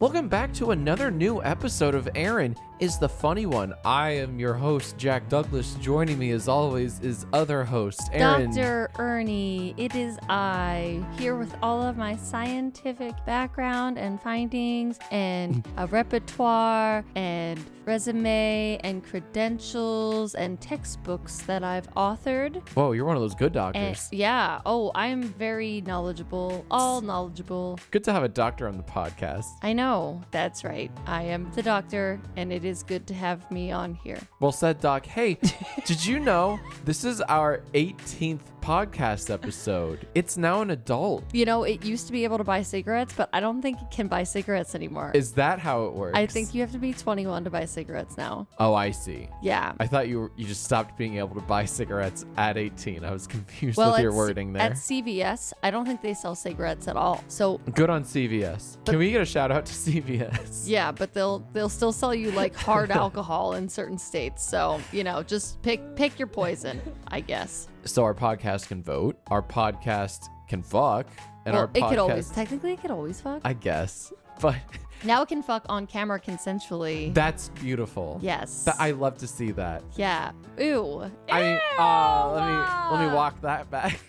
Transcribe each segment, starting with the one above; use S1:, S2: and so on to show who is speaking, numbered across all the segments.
S1: Welcome back to another new episode of Erin is the Funny One. I am your host, Jack Douglas. Joining me as always is other host, Erin.
S2: Dr. Ernie, it is I, here with all of my scientific background and findings and a repertoire and resume and credentials and textbooks that I've authored.
S1: Whoa, you're one of those good doctors.
S2: Yeah. Oh, I'm very knowledgeable, all knowledgeable.
S1: Good to have a doctor on the podcast.
S2: I know. That's right. I am the doctor, and it is good to have me on here.
S1: Well said, Doc. Hey, did you know this is our 18th podcast episode? It's now an adult.
S2: You know, it used to be able to buy cigarettes, but I don't think it can buy cigarettes anymore.
S1: Is that how it works?
S2: I think you have to be 21 to buy cigarettes now.
S1: Oh, I see.
S2: Yeah.
S1: I thought you just stopped being able to buy cigarettes at 18. I was confused with your wording there.
S2: At CVS, I don't think they sell cigarettes at all. So
S1: good on CVS. Can we get a shout out to CVS?
S2: Yeah, but they'll still sell you like hard alcohol in certain states. So, you know, just pick your poison, I guess.
S1: So our podcast can vote, our podcast can fuck, and our podcast...
S2: Technically it could always fuck.
S1: I guess, but...
S2: Now it can fuck on camera consensually.
S1: That's beautiful.
S2: Yes.
S1: I love to see that.
S2: Yeah. Ew.
S1: Let me walk that back.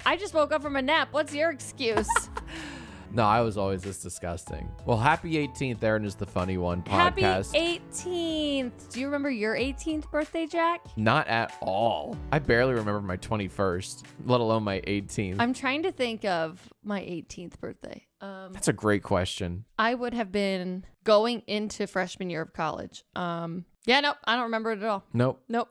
S2: I just woke up from a nap. What's your excuse?
S1: No, I was always this disgusting. Well, happy 18th, Erin is the Funny One podcast.
S2: Happy 18th. Do you remember your 18th birthday, Jack?
S1: Not at all. I barely remember my 21st, let alone my 18th.
S2: I'm trying to think of my 18th birthday.
S1: That's a great question.
S2: I would have been going into freshman year of college. Nope, I don't remember it at all.
S1: Nope.
S2: Nope.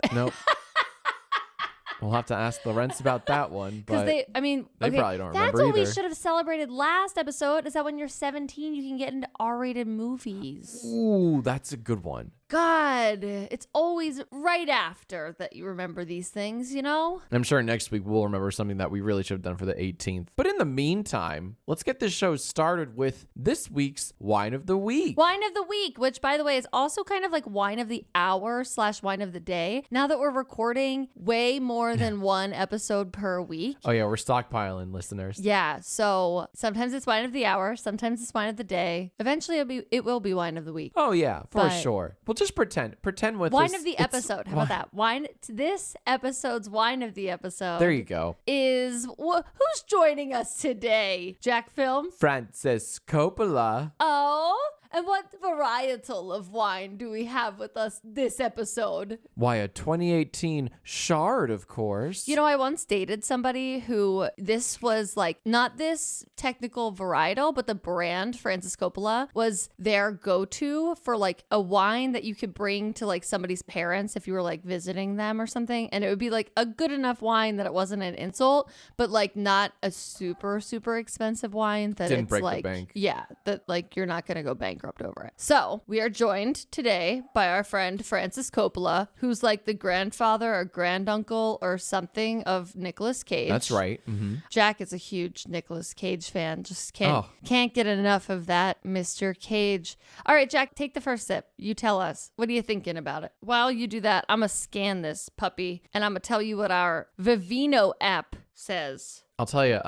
S1: We'll have to ask the Rents about that one. Because
S2: they
S1: probably don't remember
S2: That's what
S1: either.
S2: we should have celebrated last episode, is that when you're 17, you can get into R-rated movies.
S1: Ooh, that's a good one.
S2: God, it's always right after that you remember these things, you know?
S1: I'm sure next week we'll remember something that we really should have done for the 18th. But in the meantime, let's get this show started with this week's Wine of the Week.
S2: Wine of the Week, which, by the way, is also kind of like Wine of the Hour / Wine of the Day. Now that we're recording way more than one episode per week.
S1: Oh, yeah, we're stockpiling, listeners.
S2: Yeah, so sometimes it's Wine of the Hour, sometimes it's Wine of the Day. Eventually, it will be Wine of the Week.
S1: Oh, yeah, for sure. Well, just pretend with
S2: Wine of the episode. How about that? This episode's Wine of the episode.
S1: There you go.
S2: Is who's joining us today? Jack Film?
S1: Francis Coppola.
S2: Oh, and what varietal of wine do we have with us this episode?
S1: Why, a 2018 Shard, of course.
S2: You know, I once dated somebody who this was like, not this technical varietal, but the brand Francis Coppola was their go-to for like a wine that you could bring to like somebody's parents if you were like visiting them or something. And it would be like a good enough wine that it wasn't an insult, but like not a super, super expensive wine that
S1: didn't
S2: it's
S1: break
S2: like,
S1: the bank.
S2: Yeah, that like you're not going to go bankrupt over it. So we are joined today by our friend Francis Coppola, who's like the grandfather or granduncle or something of Nicolas Cage.
S1: That's right. Mm-hmm.
S2: Jack is a huge Nicolas Cage fan. Just can't get enough of that Mr. Cage. All right, Jack, take the first sip. You tell us. What are you thinking about it? While you do that, I'm going to scan this puppy and I'm going to tell you what our Vivino app says.
S1: I'll tell you,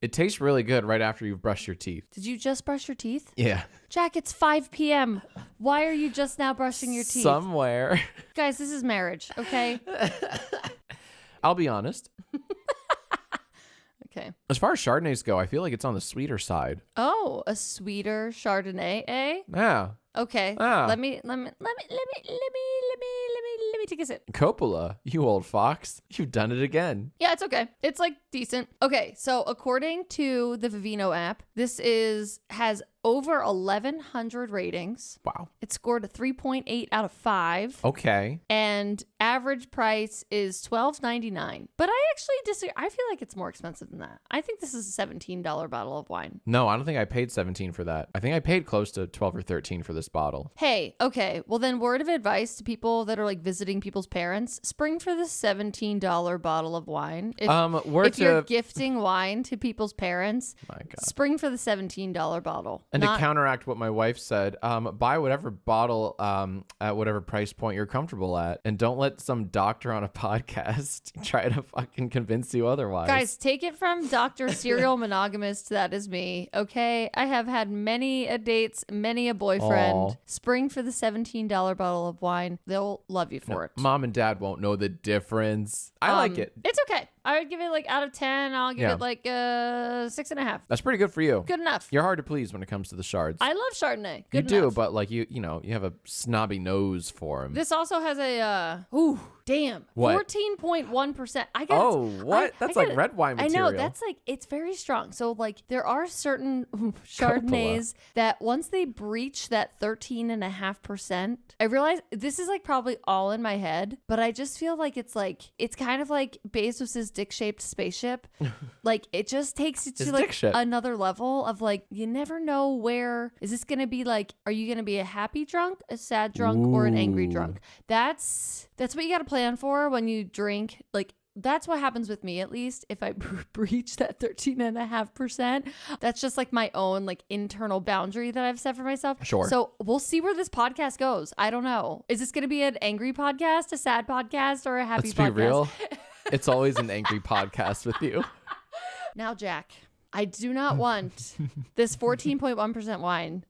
S1: it tastes really good right after you've brushed your teeth.
S2: Did you just brush your teeth?
S1: Yeah.
S2: Jack, it's 5 p.m. Why are you just now brushing your teeth?
S1: Somewhere.
S2: Guys, this is marriage, okay?
S1: I'll be honest.
S2: Okay.
S1: As far as Chardonnays go, I feel like it's on the sweeter side.
S2: Oh, a sweeter Chardonnay, eh?
S1: Yeah.
S2: Okay.
S1: Ah.
S2: Let me take a sip.
S1: Coppola, you old fox. You've done it again.
S2: Yeah, it's okay. It's like decent. Okay, so according to the Vivino app, this has over 1,100 ratings.
S1: Wow.
S2: It scored a 3.8 out of 5.
S1: Okay.
S2: And average price is $12.99. But I actually disagree. I feel like it's more expensive than that. I think this is a $17 bottle of wine.
S1: No, I don't think I paid $17 for that. I think I paid close to $12 or $13 for this bottle.
S2: Hey, okay. Well, then word of advice to people that are like visiting people's parents, spring for the $17 bottle of wine. If you're gifting wine to people's parents,
S1: my God.
S2: spring for the $17 bottle.
S1: And to counteract what my wife said, buy whatever bottle at whatever price point you're comfortable at. And don't let some doctor on a podcast try to fucking convince you otherwise.
S2: Guys, take it from Dr. Serial Monogamist. That is me. Okay. I have had many a dates, many a boyfriend.
S1: Aww.
S2: Spring for the $17 bottle of wine. They'll love you for it.
S1: Mom and dad won't know the difference. I like it.
S2: It's okay. I would give it like out of 10. I'll give it like 6.5.
S1: That's pretty good for you.
S2: Good enough.
S1: You're hard to please when it comes to the shards.
S2: I love Chardonnay. Good
S1: you
S2: enough.
S1: do, but like you have a snobby nose for him.
S2: This also has a damn.
S1: What?
S2: 14.1%. I got
S1: what? That's like red wine material.
S2: I know. That's like, it's very strong. So like there are certain Chardonnays that once they breach that 13.5%, I realize this is like probably all in my head, but I just feel like it's kind of like Bezos's dick-shaped spaceship. Like it just takes it to like another level of like, you never know where is this going to be. Like, are you going to be a happy drunk, a sad drunk, or an angry drunk? That's what you got to plan for when you drink. Like, that's what happens with me, at least, if I breach that 13.5%. That's just like my own like internal boundary that I've set for myself.
S1: Sure.
S2: So we'll see where this podcast goes. I don't know. Is this going to be an angry podcast, a sad podcast, or a happy podcast?
S1: Let's be real. It's always an angry podcast with you.
S2: Now, Jack, I do not want this 14.1% wine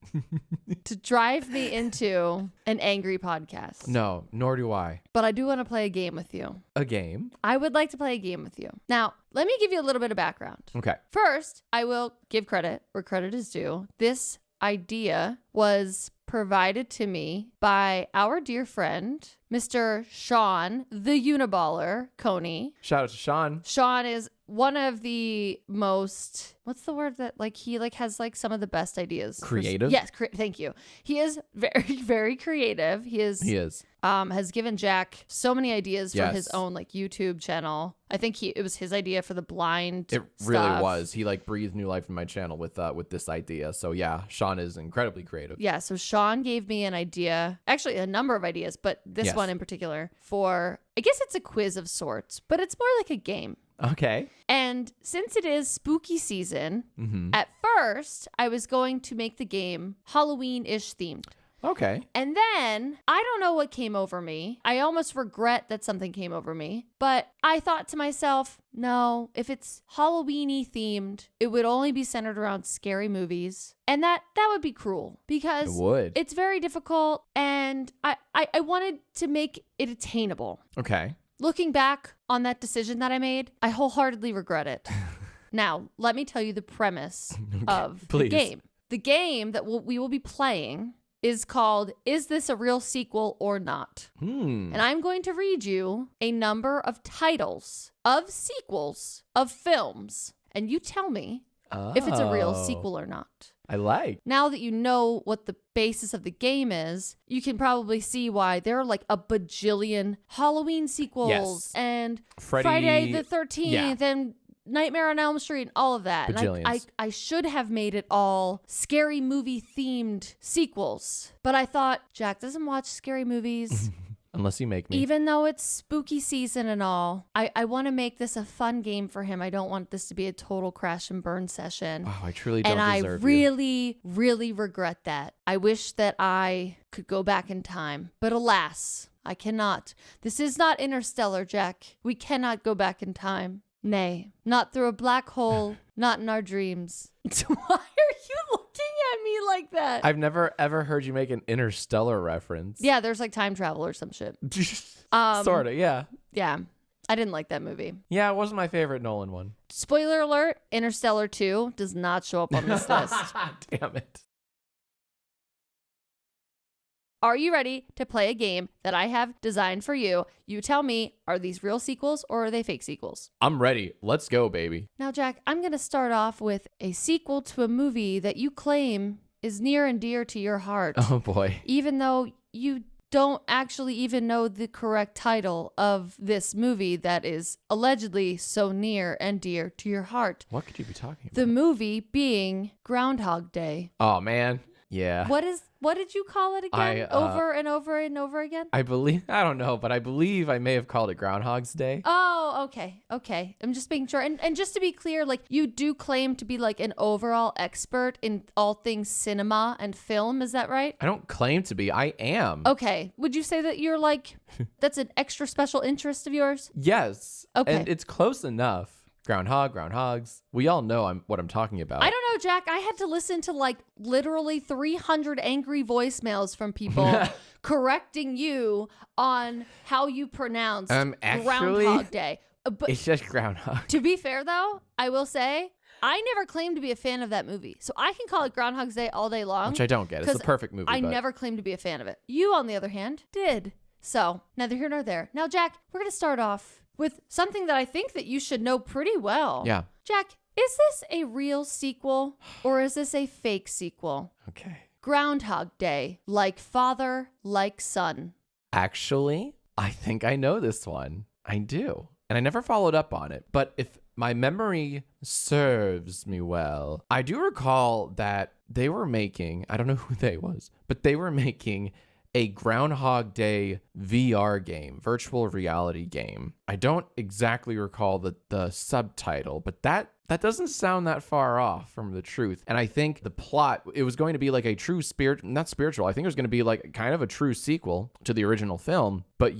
S2: to drive me into an angry podcast.
S1: No, nor do I.
S2: But I do want to play a game with you.
S1: A game?
S2: I would like to play a game with you. Now, let me give you a little bit of background.
S1: Okay.
S2: First, I will give credit where credit is due. This idea was provided to me by our dear friend, Mr. Sean, the Uniballer Coney.
S1: Shout out to Sean.
S2: Sean is one of the most, what's the word that like he like has like some of the best ideas.
S1: Creative?
S2: Yes, thank you. He is very, very creative. He is. Has given Jack so many ideas for his own like YouTube channel. I think it was his idea for the blind
S1: It really was. He like breathed new life in my channel with this idea. So yeah, Sean is incredibly creative.
S2: Yeah, so Sean gave me an idea, actually a number of ideas, but this one in particular for, I guess it's a quiz of sorts, but it's more like a game.
S1: Okay.
S2: And since it is spooky season, at first I was going to make the game Halloween-ish themed.
S1: Okay.
S2: And then I don't know what came over me. I almost regret that something came over me, but I thought to myself, no, if it's Halloween-y themed, it would only be centered around scary movies. And that would be cruel because it's very difficult. And I wanted to make it attainable.
S1: Okay.
S2: Looking back on that decision that I made, I wholeheartedly regret it. Now, let me tell you the premise of the game. The game that we will be playing is called, Is This a Real Sequel or Not? And I'm going to read you a number of titles of sequels of films. And you tell me if it's a real sequel or not.
S1: I like.
S2: Now that you know what the basis of the game is, you can probably see why there are like a bajillion Halloween sequels and Friday the 13th and Nightmare on Elm Street and all of that.
S1: Bajillions.
S2: And I should have made it all scary movie themed sequels. But I thought, Jack doesn't watch scary movies.
S1: Unless you make me.
S2: Even though it's spooky season and all, I want to make this a fun game for him. I don't want this to be a total crash and burn session.
S1: Wow, I truly don't deserve you.
S2: And I really, really regret that. I wish that I could go back in time. But alas, I cannot. This is not Interstellar, Jack. We cannot go back in time. Nay, not through a black hole, not in our dreams. Why are you looking at me like that?
S1: I've never ever heard you make an Interstellar reference.
S2: Yeah, there's like time travel or some shit.
S1: Sorta, yeah.
S2: Yeah, I didn't like that movie.
S1: Yeah, it wasn't my favorite Nolan one.
S2: Spoiler alert, Interstellar 2 does not show up on this list.
S1: Damn it.
S2: Are you ready to play a game that I have designed for you? You tell me, are these real sequels or are they fake sequels?
S1: I'm ready. Let's go, baby.
S2: Now, Jack, I'm going to start off with a sequel to a movie that you claim is near and dear to your heart.
S1: Oh, boy.
S2: Even though you don't actually even know the correct title of this movie that is allegedly so near and dear to your heart.
S1: What could you be talking about?
S2: The movie being Groundhog Day.
S1: Oh, man. Yeah.
S2: What did you call it again?
S1: I,
S2: Over and over and over again?
S1: I don't know, but I believe I may have called it Groundhog's Day.
S2: Oh, okay. Okay. I'm just making sure. And just to be clear, like you do claim to be like an overall expert in all things cinema and film. Is that right?
S1: I don't claim to be. I am.
S2: Okay. Would you say that you're like, that's an extra special interest of yours?
S1: Yes.
S2: Okay.
S1: And it's close enough. Groundhogs. We all know what I'm talking about.
S2: I don't know, Jack. I had to listen to like literally 300 angry voicemails from people correcting you on how you pronounce
S1: Actually,
S2: Groundhog Day. But
S1: it's just Groundhog.
S2: to be fair, though, I will say I never claimed to be a fan of that movie. So I can call it Groundhog's Day all day long.
S1: Which I don't get. It's the perfect movie.
S2: I
S1: but...
S2: never claimed to be a fan of it. You, on the other hand, did. So neither here nor there. Now, Jack, we're going to start off with something that I think that you should know pretty well.
S1: Yeah.
S2: Jack, is this a real sequel or is this a fake sequel?
S1: Okay.
S2: Groundhog Day, like father, like son.
S1: Actually, I think I know this one. I do. And I never followed up on it. But if my memory serves me well, I do recall that they were making, I don't know who they was, but they were making a Groundhog Day VR game, virtual reality game. I don't exactly recall the subtitle, but that doesn't sound that far off from the truth. And I think the plot, it was going to be like a true not spiritual. I think it was going to be like kind of a true sequel to the original film, but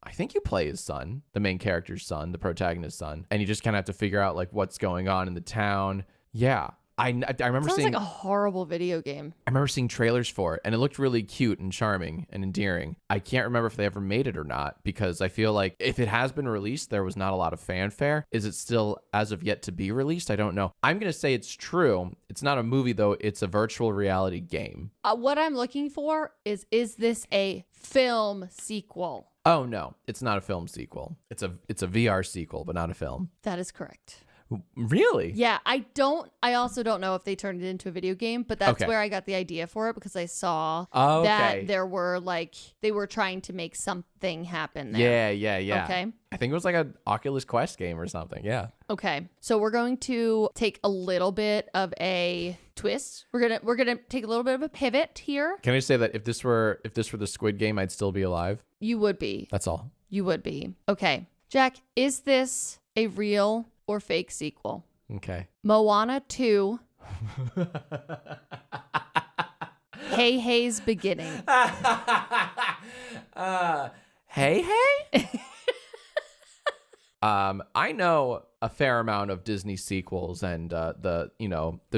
S1: I think you play his son, the main character's son, the protagonist's son, and you just kind of have to figure out like what's going on in the town. Yeah. I remember
S2: Sounds
S1: seeing
S2: like a horrible video game.
S1: I remember seeing trailers for it, and it looked really cute and charming and endearing. I can't remember if they ever made it or not, because I feel like if it has been released, there was not a lot of fanfare. Is it still as of yet to be released? I don't know. I'm going to say it's true. It's not a movie, though. It's a virtual reality game.
S2: What I'm looking for is this a film sequel?
S1: Oh, no. It's not a film sequel. It's a VR sequel, but not a film.
S2: That is correct.
S1: Really?
S2: Yeah, I also don't know if they turned it into a video game, but that's
S1: Okay.
S2: where I got the idea for it, because I saw
S1: Okay.
S2: that there were they were trying to make something happen there.
S1: Yeah.
S2: Okay.
S1: I think it was like an Oculus Quest game or something. Yeah.
S2: Okay. So we're going to take a little bit of a twist. We're gonna take a little bit of a pivot here.
S1: Can I say that if this were the Squid Game, I'd still be alive?
S2: You would be.
S1: That's all.
S2: You would be. Okay. Jack, is this a real or fake sequel?
S1: Okay.
S2: Moana 2. Hey Hey's Beginning.
S1: Hey. I know a fair amount of Disney sequels and the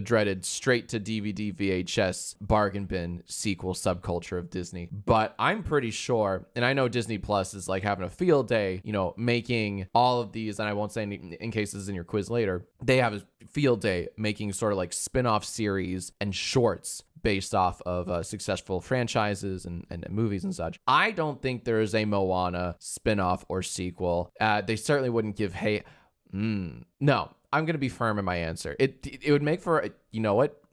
S1: dreaded straight to DVD VHS bargain bin sequel subculture of Disney. But I'm pretty sure, and I know Disney Plus is like having a field day, making all of these, and I won't say in case this is in your quiz later, they have a field day making sort of like spin-off series and shorts based off of successful franchises and movies and such. I don't think there is a Moana spin-off or sequel. They certainly wouldn't give no, I'm going to be firm in my answer. It would make for,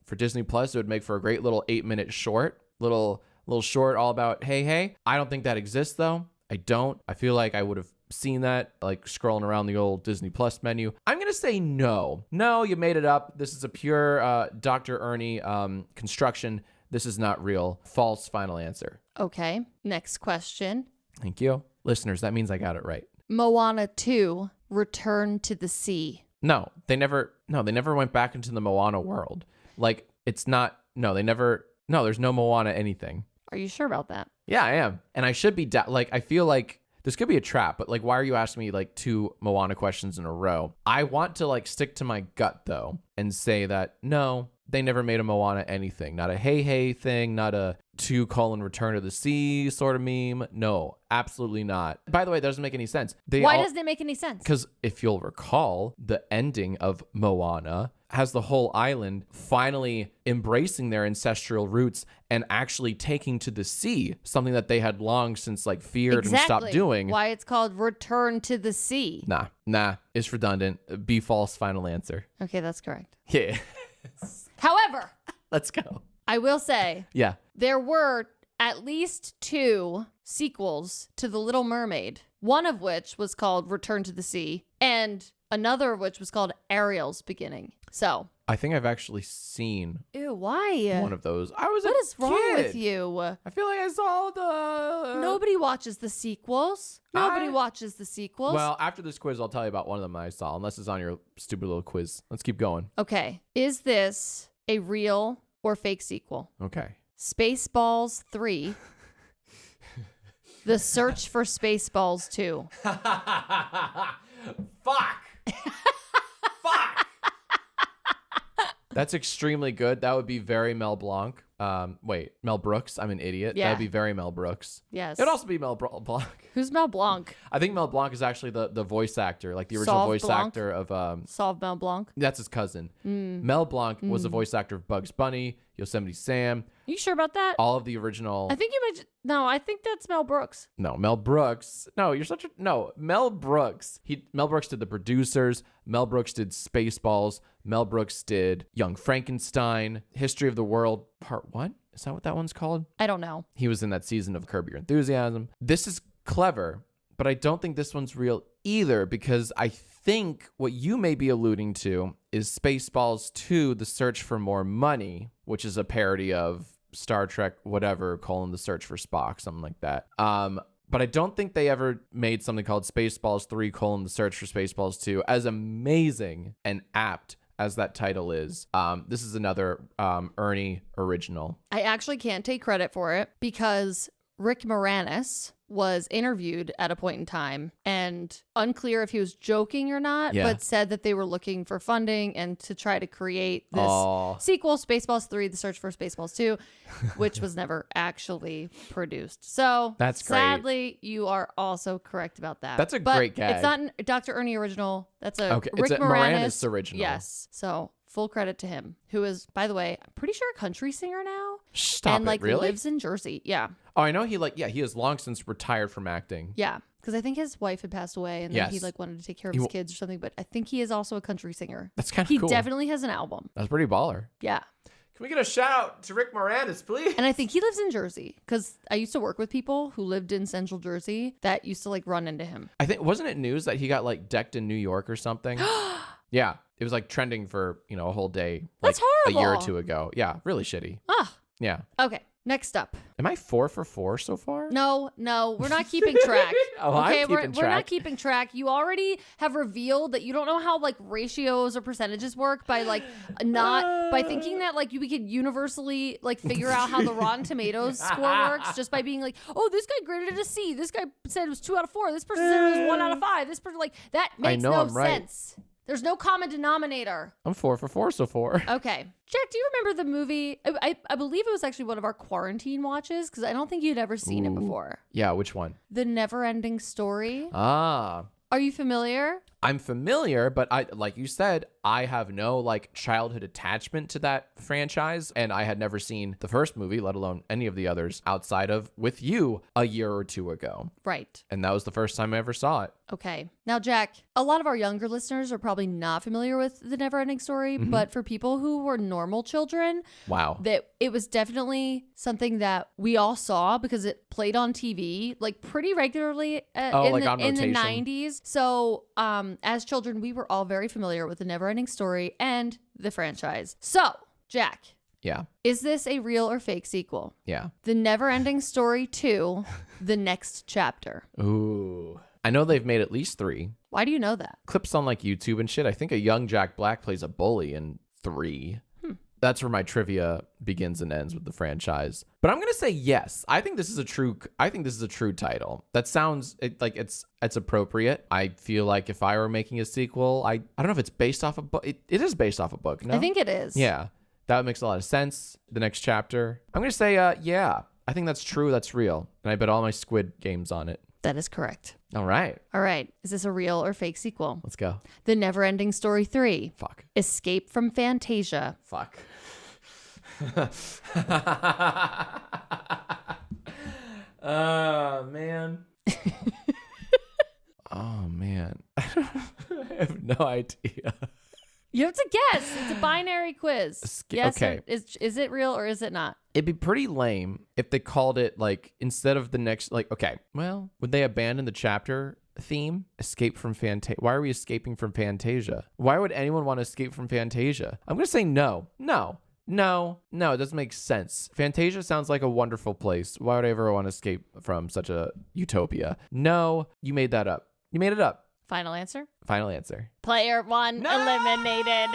S1: for Disney Plus, it would make for a great little 8-minute short, little short all about hey. I don't think that exists though. I don't. I feel like I would have seen that like scrolling around the old Disney Plus menu. I'm going to say no. No, you made it up. This is a pure Dr. Ernie construction. This is not real. False final answer.
S2: Okay. Next question.
S1: Thank you. Listeners, that means I got it right.
S2: Moana 2, Return to the Sea.
S1: No, they never went back into the Moana world. Like, there's no Moana anything.
S2: Are you sure about that?
S1: Yeah, I am. And I should be, I feel like this could be a trap, but like, why are you asking me like 2 Moana questions in a row? I want to like stick to my gut though and say that no, they never made a Moana anything. Not a hey thing, not a 2: Return to the Sea sort of meme. No, absolutely not. By the way, that doesn't make any sense.
S2: Why doesn't it make any sense?
S1: Because if you'll recall, the ending of Moana has the whole island finally embracing their ancestral roots and actually taking to the sea, something that they had long since like feared and stopped doing.
S2: Why it's called Return to the Sea.
S1: Nah, it's redundant. Be false final answer.
S2: Okay, that's correct.
S1: Yeah.
S2: However,
S1: let's go.
S2: I will say,
S1: yeah,
S2: there were at least 2 sequels to The Little Mermaid, one of which was called Return to the Sea, and another of which was called Ariel's Beginning. So
S1: I think I've actually seen
S2: Ew, why?
S1: one of those. I was
S2: What
S1: a
S2: is wrong
S1: kid.
S2: with you?
S1: I feel like I saw the...
S2: Nobody watches the sequels. Nobody watches the sequels.
S1: Well, after this quiz, I'll tell you about one of them I saw, unless it's on your stupid little quiz. Let's keep going.
S2: Okay. Is this a real or fake sequel?
S1: Okay.
S2: Spaceballs 3. The Search for Spaceballs 2.
S1: Fuck! Fuck! That's extremely good. That would be very Mel Blanc. Mel Brooks. I'm an idiot.
S2: Yeah.
S1: That'd be very Mel Brooks.
S2: Yes.
S1: It'd also be Mel Blanc.
S2: Who's Mel Blanc?
S1: I think Mel Blanc is actually the voice actor, like the original
S2: Sauve
S1: voice
S2: Blanc?
S1: actor of
S2: Sauve Mel Blanc.
S1: that's his cousin. Mel Blanc was the voice actor of Bugs Bunny, Yosemite Sam,
S2: You sure about that?
S1: all of the original.
S2: I think you might. No, I think that's Mel Brooks.
S1: No, Mel Brooks. No, you're such a no. Mel Brooks. Mel Brooks did The Producers. Mel Brooks did Spaceballs. Mel Brooks did Young Frankenstein, History of the World Part 1. Is that what that one's called?
S2: I don't know.
S1: He was in that season of Curb Your Enthusiasm. This is clever, but I don't think this one's real either, because I think what you may be alluding to is Spaceballs 2, The Search for More Money, which is a parody of Star Trek, whatever, The Search for Spock, something like that. But I don't think they ever made something called Spaceballs 3, The Search for Spaceballs 2. As amazing and apt as that title is, this is another Ernie original.
S2: I actually can't take credit for it because Rick Moranis was interviewed at a point in time, and unclear if he was joking or not, but said that they were looking for funding and to try to create this sequel, Spaceballs 3, The Search for Spaceballs 2, which was never actually produced. So
S1: that's great.
S2: Sadly, you are also correct about that.
S1: That's a great gag.
S2: It's not an Dr. Ernie original. That's a Rick
S1: it's a Moranis original.
S2: Yes. So full credit to him, who is, by the way, I'm pretty sure a country singer now.
S1: Stop
S2: and
S1: it, really?
S2: lives in Jersey. Yeah.
S1: Oh, I know he has long since retired from acting.
S2: Yeah. Because I think his wife had passed away and then he wanted to take care of his kids or something. But I think he is also a country singer.
S1: That's kind of cool.
S2: He definitely has an album.
S1: That's pretty baller.
S2: Yeah.
S1: Can we get a shout out to Rick Moranis, please?
S2: And I think he lives in Jersey because I used to work with people who lived in Central Jersey that used to run into him.
S1: I think, wasn't it news that he got decked in New York or something? Yeah. It was trending for, a whole day.
S2: That's horrible.
S1: A year or two ago. Yeah. Really shitty.
S2: Ah.
S1: Yeah.
S2: Okay. Next up.
S1: Am I 4 for 4 so far?
S2: No, we're not keeping track.
S1: Okay,
S2: I'm keeping track. We're not keeping track. You already have revealed that you don't know how ratios or percentages work by by thinking that we could universally figure out how the Rotten Tomatoes score works just by being oh, this guy graded it a C. This guy said it was 2 out of 4. This person said it was 1 out of 5. This person that makes no sense. There's no common denominator.
S1: I'm 4 for 4 so far.
S2: Okay. Jack, do you remember the movie? I believe it was actually one of our quarantine watches because I don't think you'd ever seen it before.
S1: Yeah, which one?
S2: The Never-Ending Story.
S1: Ah.
S2: Are you familiar?
S1: I'm familiar, but like you said, I have no childhood attachment to that franchise, and I had never seen the first movie, let alone any of the others outside of with you a year or two ago.
S2: Right.
S1: And that was the first time I ever saw it.
S2: Okay. Now, Jack, a lot of our younger listeners are probably not familiar with The Never-Ending Story, but for people who were normal children,
S1: wow,
S2: that it was definitely something that we all saw because it played on TV pretty regularly in the 90s. So, as children, we were all very familiar with The Never-Ending Story and the franchise. So, Jack.
S1: Yeah.
S2: Is this a real or fake sequel?
S1: Yeah.
S2: The Never-Ending Story 2, The Next Chapter.
S1: Ooh. I know they've made at least 3.
S2: Why do you know that?
S1: Clips on YouTube and shit. I think a young Jack Black plays a bully in 3. That's where my trivia begins and ends with the franchise. But I'm gonna say yes. I think this is a true title. That sounds it's appropriate. I feel like if I were making a sequel, I don't know if it's based off a book. It is based off a book. No?
S2: I think it is.
S1: Yeah, that makes a lot of sense. The next chapter. I'm gonna say yeah. I think that's true. That's real. And I bet all my Squid Games on it.
S2: That is correct.
S1: All right.
S2: Is this a real or fake sequel?
S1: Let's go.
S2: The Never-Ending Story 3.
S1: Fuck.
S2: Escape from Fantasia.
S1: Fuck. Oh, man. Oh, man. I have no idea.
S2: You have to guess. It's a binary quiz. Yes.
S1: Okay.
S2: Is it real or is it not?
S1: It'd be pretty lame if they called it instead of the next, okay, well, would they abandon the chapter theme? Escape from Fantasia. Why are we escaping from Fantasia? Why would anyone want to escape from Fantasia? I'm going to say no. No, it doesn't make sense. Fantasia sounds like a wonderful place. Why would I ever want to escape from such a utopia? No, you made that up. You made it up.
S2: Final answer?
S1: Final answer.
S2: Player one eliminated.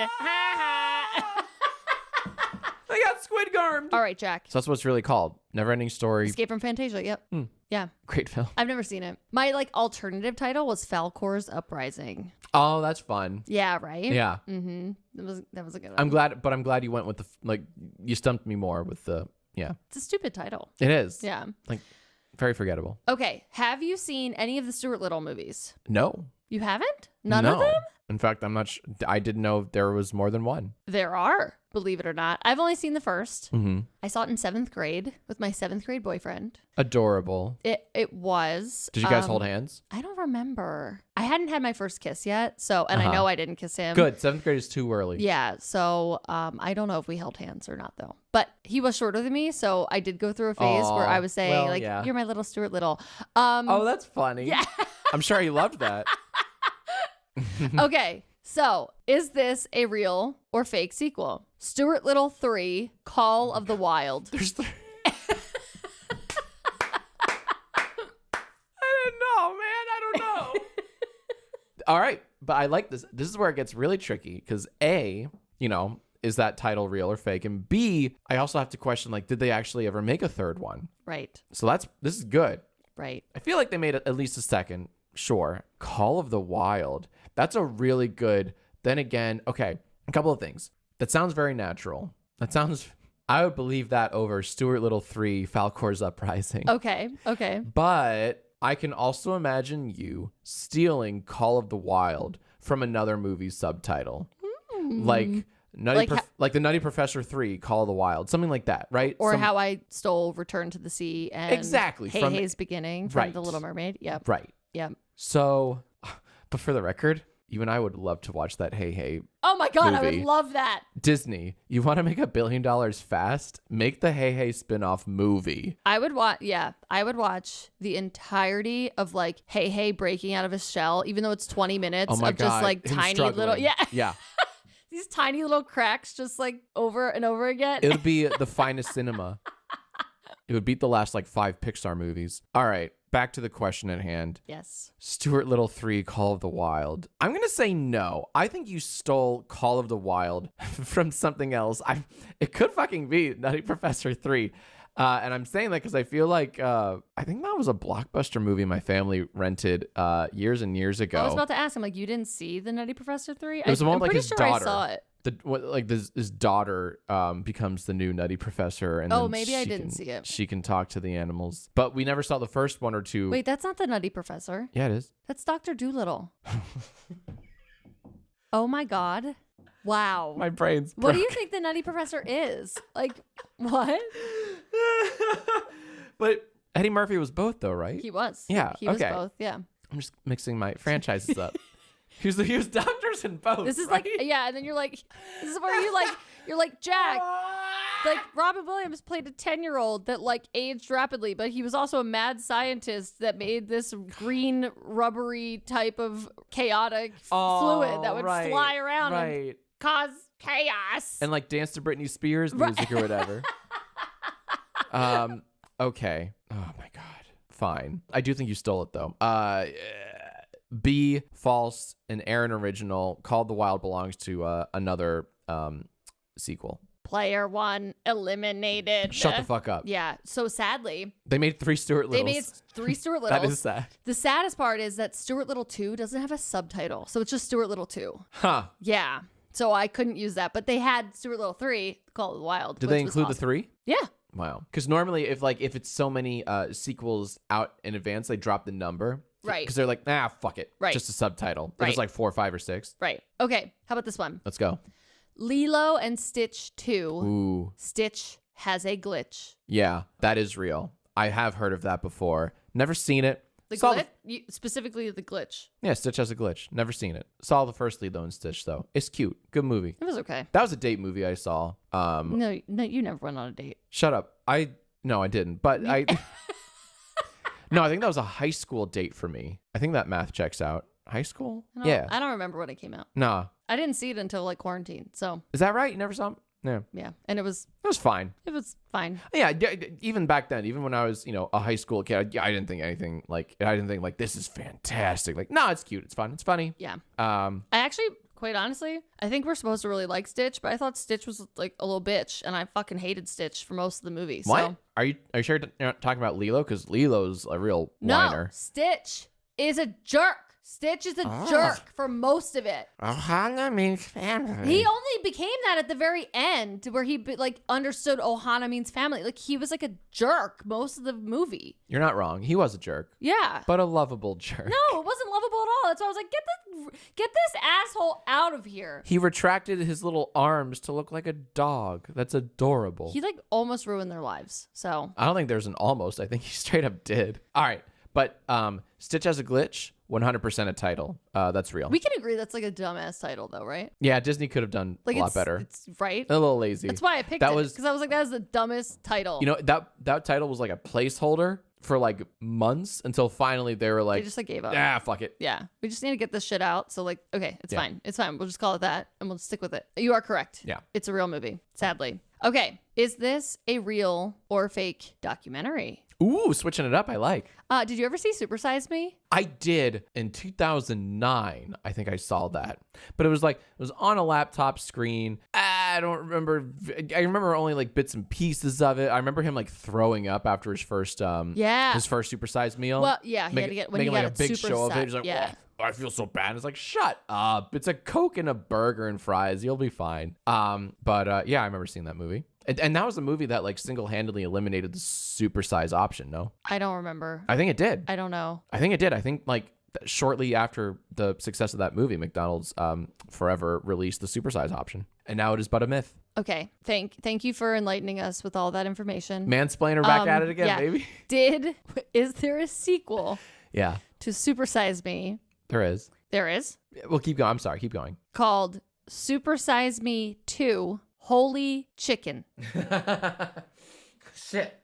S1: I got squid garmed.
S2: All right, Jack.
S1: So that's what it's really called. Never-ending story.
S2: Escape from Fantasia. Yep. Yeah.
S1: Great film.
S2: I've never seen it. My alternative title was Falcor's Uprising.
S1: Oh, that's fun.
S2: Yeah, right?
S1: Yeah.
S2: Mm-hmm. That was a good one.
S1: I'm glad you went with you stumped me more with the, yeah.
S2: It's a stupid title.
S1: It is.
S2: Yeah.
S1: Very forgettable.
S2: Okay. Have you seen any of the Stuart Little movies?
S1: No.
S2: You haven't? None of them?
S1: In fact, I'm not I didn't know there was more than one.
S2: There are, believe it or not. I've only seen the first.
S1: Mm-hmm.
S2: I saw it in 7th grade with my 7th grade boyfriend.
S1: Adorable.
S2: It was.
S1: Did you guys hold hands?
S2: I don't remember. I hadn't had my first kiss yet, and I know I didn't kiss him.
S1: Good. 7th grade is too early.
S2: Yeah, so I don't know if we held hands or not, though. But he was shorter than me, so I did go through a phase where I was saying, you're my little Stuart Little.
S1: Oh, that's funny.
S2: Yeah.
S1: I'm sure he loved that.
S2: Okay, so is this a real or fake sequel? Stuart Little 3, Call of the Wild.
S1: There's I don't know, man. I don't know. All right, but I like this. This is where it gets really tricky because A, is that title real or fake? And B, I also have to question, did they actually ever make a third one?
S2: Right.
S1: So this is good.
S2: Right.
S1: I feel like they made at least a second. Sure. Call of the Wild. That's a really good. Then again, okay, a couple of things. That sounds very natural. I would believe that over Stuart Little 3, Falcor's Uprising.
S2: Okay.
S1: But I can also imagine you stealing Call of the Wild from another movie's subtitle. Like the Nutty Professor 3, Call of the Wild, something like that, right?
S2: Or how I stole Return to the Sea and
S1: exactly
S2: Hey Hey's Beginning from The Little Mermaid. Yep.
S1: Right.
S2: Yep.
S1: So, but for the record, you and I would love to watch that Hey Hey.
S2: Oh my God,
S1: movie.
S2: I would love that.
S1: Disney, you want to make $1 billion fast? Make the Hey Hey spinoff movie.
S2: I would watch the entirety of Hey Hey breaking out of his shell, even though it's 20 minutes of just
S1: Him
S2: tiny
S1: struggling.
S2: little
S1: Yeah.
S2: These tiny little cracks just over and over again.
S1: It would be the finest cinema. It would beat the last 5 Pixar movies. All right, back to the question at hand.
S2: Yes.
S1: Stuart Little 3, Call of the Wild. I'm going to say no. I think you stole Call of the Wild from something else. It could fucking be Nutty Professor 3. And I'm saying that because I feel like I think that was a Blockbuster movie my family rented years and years ago.
S2: I was about to ask him, you didn't see the Nutty Professor 3?
S1: It was the one with his daughter.
S2: I saw it.
S1: His daughter becomes the new Nutty Professor, and then
S2: maybe I didn't see it.
S1: She can talk to the animals, but we never saw the first one or two.
S2: Wait, that's not the Nutty Professor.
S1: Yeah, it is.
S2: That's Dr. Dolittle. Oh my God! Wow.
S1: My brain's broke.
S2: What do you think the Nutty Professor is? What?
S1: But Eddie Murphy was both, though, right?
S2: He was.
S1: Yeah.
S2: He was both. Yeah.
S1: I'm just mixing my franchises up. He was doctors in both.
S2: This is
S1: right?
S2: and then this is where you're like, Jack, Robin Williams played a 10-year-old that aged rapidly, but he was also a mad scientist that made this green rubbery type of chaotic fluid that would fly around and cause chaos.
S1: And dance to Britney Spears music or whatever. Okay. Oh my God. Fine. I do think you stole it though. B, false, an Erin original. Called the Wild belongs to another sequel.
S2: Player one eliminated.
S1: Shut the fuck up.
S2: Yeah. So sadly,
S1: they made 3 Stuart Littles.
S2: They made 3 Stuart Littles.
S1: That is sad.
S2: The saddest part is that Stuart Little 2 doesn't have a subtitle. So it's just Stuart Little 2.
S1: Huh.
S2: Yeah. So I couldn't use that. But they had Stuart Little 3, Call of the Wild.
S1: Did they include the 3?
S2: Yeah.
S1: Wow. Because normally if it's so many sequels out in advance, they drop the number.
S2: Right.
S1: Because they're like, fuck it.
S2: Right.
S1: Just a subtitle.
S2: Right.
S1: If it's 4, 5, or 6.
S2: Right. Okay. How about this one?
S1: Let's go.
S2: Lilo and Stitch 2.
S1: Ooh.
S2: Stitch has a glitch.
S1: Yeah, that is real. I have heard of that before. Never seen it.
S2: The glitch? Specifically the glitch.
S1: Yeah, Stitch has a glitch. Never seen it. Saw the first Lilo and Stitch, though. It's cute. Good movie.
S2: It was okay.
S1: That was a date movie I saw.
S2: No, you never went on a date.
S1: Shut up. No, I didn't. But I... No, I think that was a high school date for me. I think that math checks out. High school?
S2: I don't remember when it came out.
S1: Nah.
S2: I didn't see it until like quarantine. So
S1: Is that right? You never saw it? Yeah.
S2: yeah, and it was
S1: fine.
S2: fine.
S1: Yeah, even back then, even when I was, a high school kid, I didn't think anything I didn't think like this is fantastic. Like, no, it's cute. It's fun. It's funny.
S2: Yeah.
S1: I
S2: actually, quite honestly, I think we're supposed to really like Stitch, but I thought Stitch was like a little bitch, and I fucking hated Stitch for most of the movie.
S1: What?
S2: So.
S1: Are you sure you're not talking about Lilo? Because Lilo's a real
S2: No,
S1: whiner.
S2: Stitch is a jerk. Stitch is a jerk for most of it.
S1: Ohana means family.
S2: He only became that at the very end, where he like understood Ohana means family. Like he was like a jerk most of the movie.
S1: You're not wrong. He was a jerk.
S2: Yeah,
S1: But a lovable jerk.
S2: no, it wasn't lovable at all. That's why I was like, get this asshole out of here.
S1: He retracted his little arms to look like a dog. That's adorable.
S2: He like almost ruined their lives. So
S1: I don't think there's an almost. I think he straight up did. All right. But Stitch has a glitch. 100% a title. That's real.
S2: we can agree that's like a dumbass title, though, right?
S1: Yeah, Disney could have done
S2: Like
S1: a lot better.
S2: It's right.
S1: A little lazy.
S2: That's why I picked
S1: That
S2: it,
S1: was-
S2: because I was like, that is the dumbest title.
S1: That title was like a placeholder for like months until finally they were
S2: They
S1: like,
S2: just like gave up.
S1: fuck it.
S2: Yeah, we just need to get this shit out. So like, okay, it's
S1: Yeah.
S2: fine. It's fine. We'll just call it that, and we'll stick with it. You are correct.
S1: Yeah.
S2: It's a real movie, sadly. Okay, is this a real or fake documentary?
S1: Ooh, switching it up. I like.
S2: Did you ever see Super Size Me?
S1: I did in 2009. I think I saw that, but it was on a laptop screen. I don't remember. I remember only like bits and pieces of it. I remember him like throwing up after his first his first supersized meal.
S2: Well, yeah, he had to get when he
S1: making
S2: got
S1: like a big show of it. He's like,
S2: yeah.
S1: "Oh, I feel so bad. It's like, shut up. It's a Coke and a burger and fries. You'll be fine. But yeah, I remember seeing that movie. And that was a movie that like single-handedly eliminated the supersize option, no?
S2: I don't remember.
S1: I think it did.
S2: I don't know.
S1: I think it did. I think like shortly after the success of that movie, McDonald's forever released the supersize option. And now it is but a myth.
S2: Okay, thank you for enlightening us with all that information.
S1: Mansplainer back at it again,
S2: yeah.
S1: baby.
S2: Is there a sequel
S1: Yeah,
S2: to Super Size Me?
S1: there is.
S2: There is.
S1: Well, keep going. I'm sorry. Keep going.
S2: Called Super Size Me 2 Holy Chicken.
S1: Shit.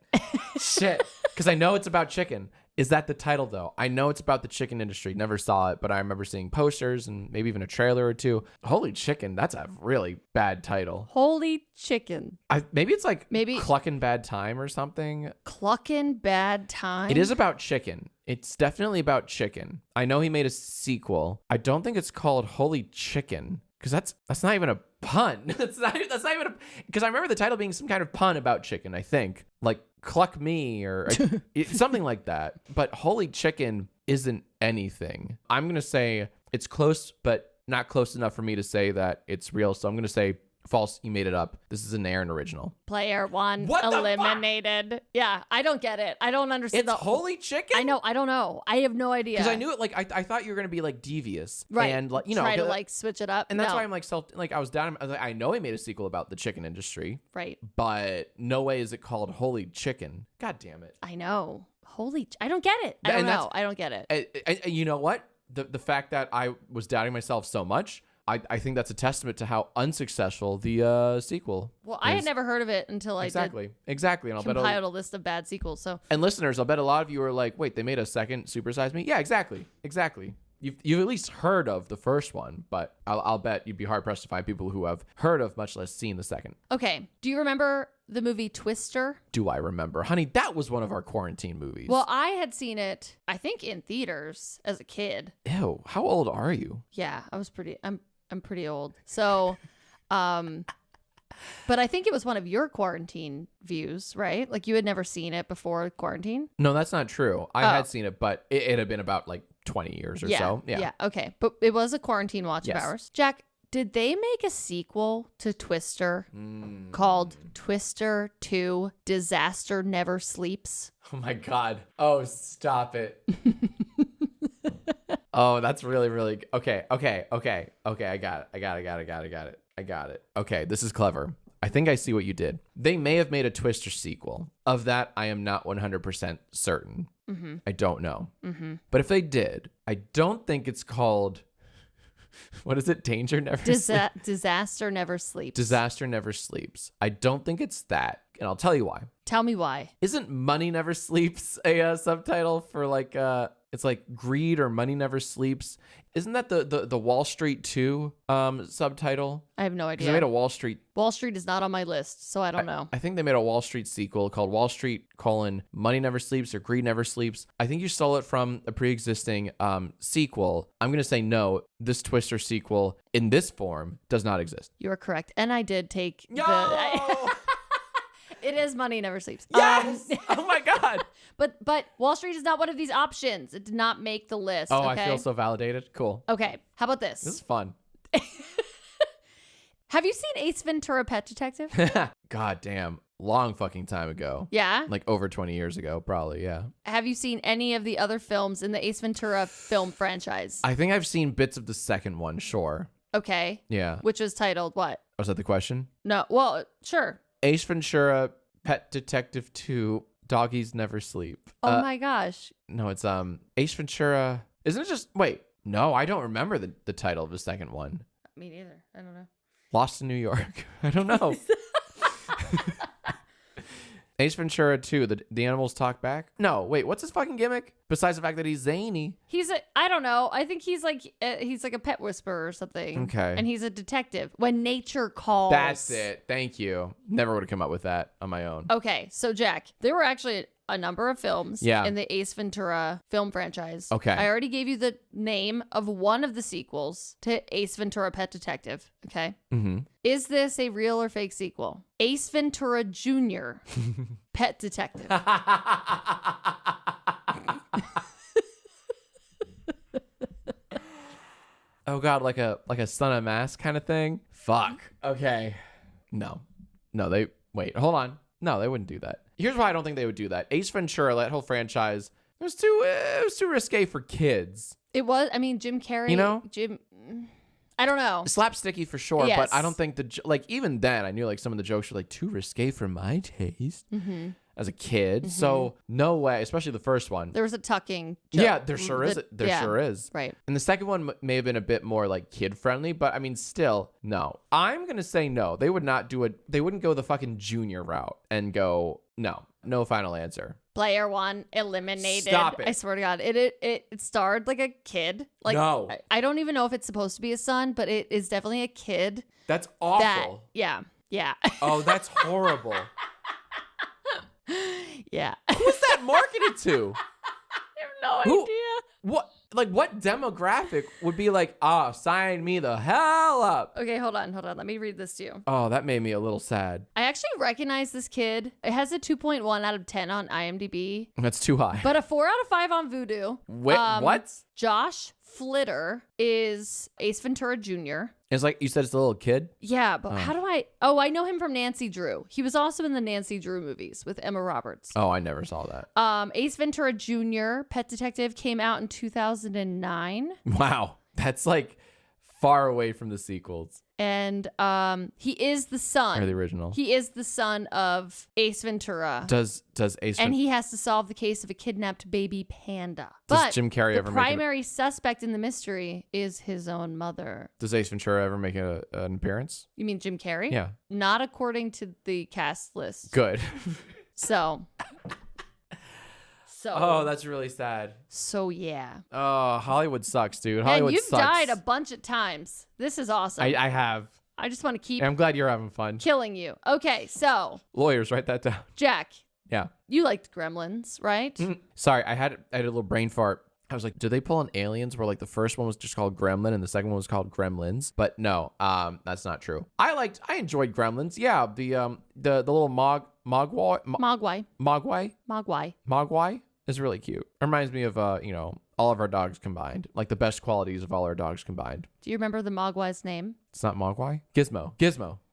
S1: Because I know it's about chicken. Is that the title, though? I know it's about the chicken industry. Never saw it, but I remember seeing posters and maybe even a trailer or two. Holy Chicken. That's a really bad title.
S2: Holy Chicken.
S1: Maybe it's like
S2: Maybe-
S1: Cluckin' Bad Time or something.
S2: Cluckin' Bad Time.
S1: It is about chicken. It's definitely about chicken. I know he made a sequel. I don't think it's called Holy Chicken because that's not even a pun. that's not even a, because I remember the title being some kind of pun about chicken, I think. Like Cluck Me or something like that. But Holy Chicken isn't anything. I'm going to say it's close, but not close enough for me to say that it's real. So I'm going to say false. You made it up. This is an Erin original.
S2: Player one
S1: What the fuck?
S2: eliminated. Yeah, I don't get it. I don't understand.
S1: It's Holy Chicken?
S2: I know. I don't know. I have no idea.
S1: Because I knew it, like, I thought you were going to be, like, devious.
S2: Right.
S1: And, like,
S2: try to like switch it up.
S1: And that's
S2: No.
S1: why I'm, like, I was down. I was like, I know he made a sequel about the chicken industry.
S2: Right.
S1: But no way is it called Holy Chicken. God damn it.
S2: I know. I don't get it. I don't know. I don't get it.
S1: And you know what? The fact that I was doubting myself so much, I think that's a testament to how unsuccessful the sequel
S2: Well, I had
S1: is.
S2: neve heard of it until I
S1: Exactly. And I'll
S2: did
S1: bet
S2: compiled a list of bad sequels. So
S1: and listeners, I'll bet a lot of you are like, wait, they made a second Super Size Me? Yeah, exactly. You've at least heard of the first one, but I'll bet you'd be hard pressed to find people who have heard of, much less seen the second.
S2: okay, do you remember the movie Twister?
S1: Do I remember? Honey, that was one of our quarantine movies.
S2: Well, I had seen it, I think, in theaters as a kid.
S1: Ew, how old are you?
S2: Yeah, I'm pretty old. So, but I think it was one of your quarantine views, right? Like you had never seen it before quarantine.
S1: No, that's not true. I
S2: Oh.
S1: had seen it, but it had been about like 20 years or so. Yeah.
S2: Okay, but it was a quarantine watch
S1: Yes.
S2: of ours. Jack, did they make a sequel to Twister called Twister 2 Disaster Never Sleeps?
S1: Oh my God. Oh, stop it. Oh, that's really, really okay. I got it. Okay, this is clever. I think I see what you did. They may have made a Twister sequel. Of that, I am not 100% certain. I don't know. But if they did, I don't think it's called What is it? Danger never sleeps.
S2: Disaster never sleeps.
S1: Disaster never sleeps. I don't think it's that. And I'll tell you why.
S2: Tell me why.
S1: Isn't Money Never Sleeps a subtitle for like it's like Greed or Money Never Sleeps? Isn't that the Wall Street 2 subtitle?
S2: I have no idea.
S1: They made a Wall Street.
S2: Wall Street is not on my list, so I don't know.
S1: I think they made a Wall Street sequel called Wall Street: Money Never Sleeps or Greed Never Sleeps. I think you stole it from a pre-existing sequel. I'm gonna say no. This Twister sequel in this form does not exist.
S2: You are correct, and I did take It is Money Never Sleeps.
S1: Yes! Oh my God.
S2: But Wall Street is not one of these options. It did not make the list.
S1: Oh,
S2: okay?
S1: I feel so validated. Cool.
S2: Okay. How about this?
S1: This is fun.
S2: Have you seen Ace Ventura: Pet Detective?
S1: God damn. Long fucking time ago.
S2: Yeah?
S1: Like over 20 years ago, probably, yeah.
S2: Have you seen any of the other films in the Ace Ventura film franchise?
S1: I think I've seen bits of the second one, sure.
S2: Okay.
S1: Yeah.
S2: Which was titled what?
S1: Was that the question?
S2: No. Well, sure.
S1: Ace Ventura, Pet Detective 2, Doggies Never Sleep.
S2: Oh my gosh.
S1: No, it's Ace Ventura. Isn't it just wait? No, I don't remember the title of the second one.
S2: Me neither. I don't know.
S1: Lost in New York. I don't know. Ace Ventura 2, the animals talk back? No, wait, what's his fucking gimmick? Besides the fact that he's zany.
S2: I don't know. I think he's like a pet whisperer or something.
S1: Okay.
S2: And he's a detective. When nature calls.
S1: That's it. Thank you. Never would have come up with that on my own.
S2: Okay, so Jack, there were actually a number of films
S1: Yeah.
S2: in the Ace Ventura film franchise.
S1: Okay.
S2: I already gave you the name of one of the sequels to Ace Ventura: Pet Detective. Okay.
S1: Mm-hmm.
S2: Is this a real or fake sequel? Ace Ventura Jr. Pet Detective.
S1: Oh God, like a Son of Mask kind of thing? Fuck. Okay. No, hold on. No, they wouldn't do that. Here's why I don't think they would do that. Ace Ventura, that whole franchise, it was too risque for kids.
S2: It was, I mean, Jim Carrey.
S1: You know?
S2: I don't know.
S1: Slapsticky for sure,
S2: Yes.
S1: but I don't think even then I knew like some of the jokes were like too risque for my taste as a kid. So no way, especially the first one.
S2: There was a tucking joke.
S1: Yeah, there sure is. There sure is.
S2: Right.
S1: And the second one may have been a bit more like kid friendly, but I mean, still, no. I'm going to say no. They would not do it. They wouldn't go the fucking junior route and go, no final answer.
S2: Player one eliminated.
S1: Stop it.
S2: I swear to God. It starred like a kid. Like,
S1: No.
S2: I don't even know if it's supposed to be a son, but it is definitely a kid.
S1: That's awful.
S2: Yeah.
S1: Oh, that's horrible.
S2: Yeah.
S1: Who's that marketed to?
S2: I have no idea.
S1: What demographic would be like, sign me the hell up?
S2: Okay, hold on. Let me read this to you.
S1: Oh, that made me a little sad.
S2: I actually recognize this kid. It has a 2.1 out of 10 on IMDb,
S1: That's too high.
S2: but a 4 out of 5 on Vudu.
S1: Wait, what?
S2: Josh Flitter is Ace Ventura Jr.
S1: It's like you said, it's a little kid.
S2: Yeah, but how do I... Oh, I know him from Nancy Drew. He was also in the Nancy Drew movies with Emma Roberts.
S1: Oh, I never saw that.
S2: Ace Ventura Jr., Pet Detective, came out in 2009.
S1: Wow, that's like far away from the sequels
S2: And he is the son.
S1: or the original.
S2: He is the son of Ace Ventura.
S1: Does Ace
S2: And
S1: Ventura?
S2: he has to solve the case of a kidnapped baby panda.
S1: Does
S2: But
S1: Jim Carrey
S2: the
S1: ever
S2: primary suspect in the mystery is his own mother.
S1: Does Ace Ventura ever make an appearance?
S2: You mean Jim Carrey?
S1: Yeah.
S2: Not according to the cast list.
S1: Good.
S2: So.
S1: Oh, that's really sad.
S2: So yeah.
S1: Oh, Hollywood sucks, dude.
S2: And
S1: Hollywood
S2: you've
S1: sucks.
S2: died a bunch of times. This is awesome.
S1: I have.
S2: I just want to keep
S1: And I'm glad you're having fun.
S2: killing you. Okay, so
S1: Lawyers, write that down.
S2: Jack,
S1: Yeah.
S2: you liked Gremlins, right?
S1: Sorry, I had a little brain fart. I was like, did they pull on Aliens where like the first one was just called Gremlin and the second one was called Gremlins? But no, that's not true. I enjoyed Gremlins. Yeah, the little
S2: Mogwai.
S1: Mogwai is really cute. Reminds me of all of our dogs combined, like the best qualities of all our dogs combined.
S2: Do you remember the Mogwai's name?
S1: It's not Mogwai. Gizmo.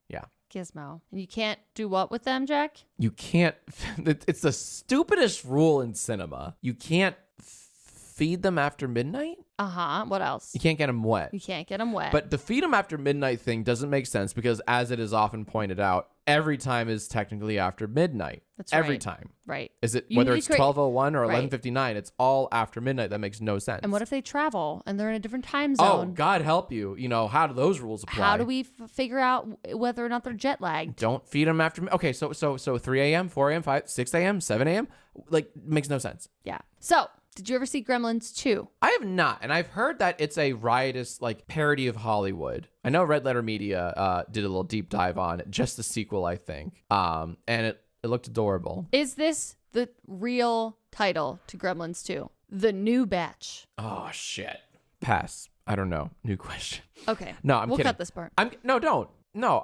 S1: Yeah.
S2: Gizmo. And you can't do what with them, Jack?
S1: You can't. It's the stupidest rule in cinema. You can't feed them after midnight.
S2: What else?
S1: You can't get them wet.
S2: You can't get them wet.
S1: But the feed them after midnight thing doesn't make sense because, as it is often pointed out, every time is technically after midnight.
S2: That's
S1: every
S2: right.
S1: time.
S2: Right.
S1: Is it
S2: You
S1: whether
S2: need
S1: it's
S2: to create-
S1: 12:01 or
S2: Right.
S1: 11:59? It's all after midnight. That makes no sense.
S2: And what if they travel and they're in a different time
S1: Oh,
S2: zone?
S1: God help you. You know, how do those rules apply?
S2: How do we figure out whether or not they're jet lagged?
S1: Don't feed them after. Okay, so 3 a.m., 4 a.m., 5, 6 a.m., 7 a.m. Like, makes no sense.
S2: Yeah. So, did you ever see Gremlins 2?
S1: I have not, and I've heard that it's a riotous like parody of Hollywood. I know Red Letter Media did a little deep dive on it, just the sequel, I think. And it looked adorable.
S2: Is this the real title to Gremlins 2? The New Batch.
S1: Oh shit. Pass. I don't know. New question.
S2: Okay.
S1: No, I'm
S2: we'll
S1: kidding.
S2: cut this part.
S1: No, don't. No,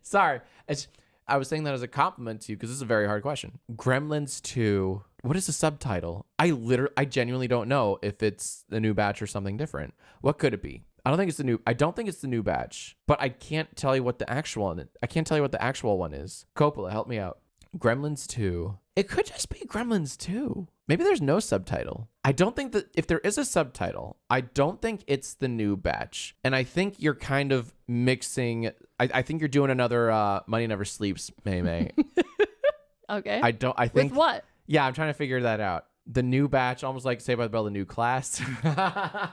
S1: sorry. I was saying that as a compliment to you because this is a very hard question. Gremlins 2. What is the subtitle? I genuinely don't know if it's the New Batch or something different. What could it be? I don't think it's the New Batch, but I can't tell you what the actual one is. Coppola, help me out. Gremlins 2. It could just be Gremlins 2. Maybe there's no subtitle. I don't think that if there is a subtitle, I don't think it's the New Batch. And I think you're kind of mixing. I think you're doing another Money Never Sleeps, May.
S2: Okay.
S1: I think.
S2: With what?
S1: Yeah, I'm trying to figure that out. The New Batch, almost like Saved by the Bell, the new class. And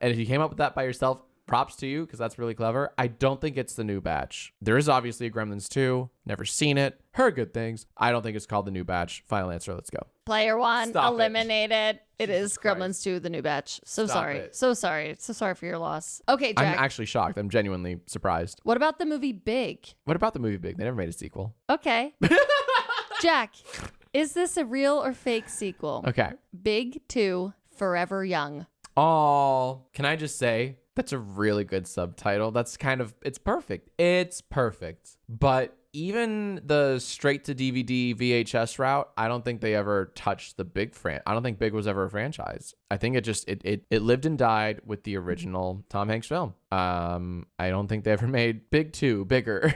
S1: if you came up with that by yourself, props to you because that's really clever. I don't think it's the New Batch. There is obviously a Gremlins 2. Never seen it. Heard good things. I don't think it's called the New Batch. Final answer. Let's go.
S2: Player 1
S1: Stop it.
S2: eliminated. It is
S1: Christ.
S2: Gremlins 2, the New Batch. So
S1: Stop
S2: sorry.
S1: it.
S2: So sorry. So sorry for your loss. Okay, Jack.
S1: I'm actually shocked. I'm genuinely surprised.
S2: What about the movie Big?
S1: What about the movie Big? They never made a sequel.
S2: Okay. Jack, is this a real or fake sequel?
S1: Okay.
S2: Big 2, Forever Young.
S1: Oh, can I just say that's a really good subtitle. That's it's perfect. It's perfect. But even the straight to DVD VHS route, I don't think they ever touched the Big I don't think Big was ever a franchise. I think it lived and died with the original Tom Hanks film. I don't think they ever made Big 2 bigger.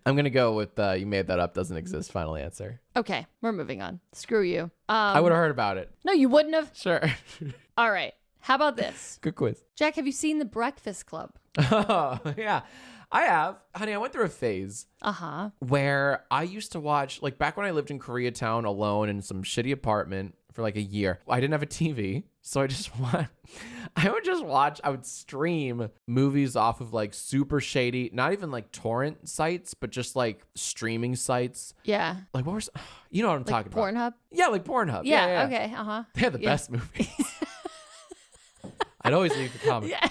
S1: I'm going to go with you made that up, doesn't exist, final answer.
S2: Okay, we're moving on. Screw you.
S1: I would have heard about it.
S2: No, you wouldn't have.
S1: Sure.
S2: All right. How about this?
S1: Good quiz.
S2: Jack, have you seen The Breakfast Club?
S1: Oh, yeah. I have. Honey, I went through a phase where I used to watch, like back when I lived in Koreatown alone in some shitty apartment for like a year. I didn't have a TV, so I would stream movies off of like super shady, not even like torrent sites, but just like streaming sites.
S2: Yeah.
S1: Like what was, you know what I'm talking about?
S2: Pornhub?
S1: Yeah, like Pornhub.
S2: Yeah. Okay.
S1: They have the best movies. I'd always leave the comment. Yeah.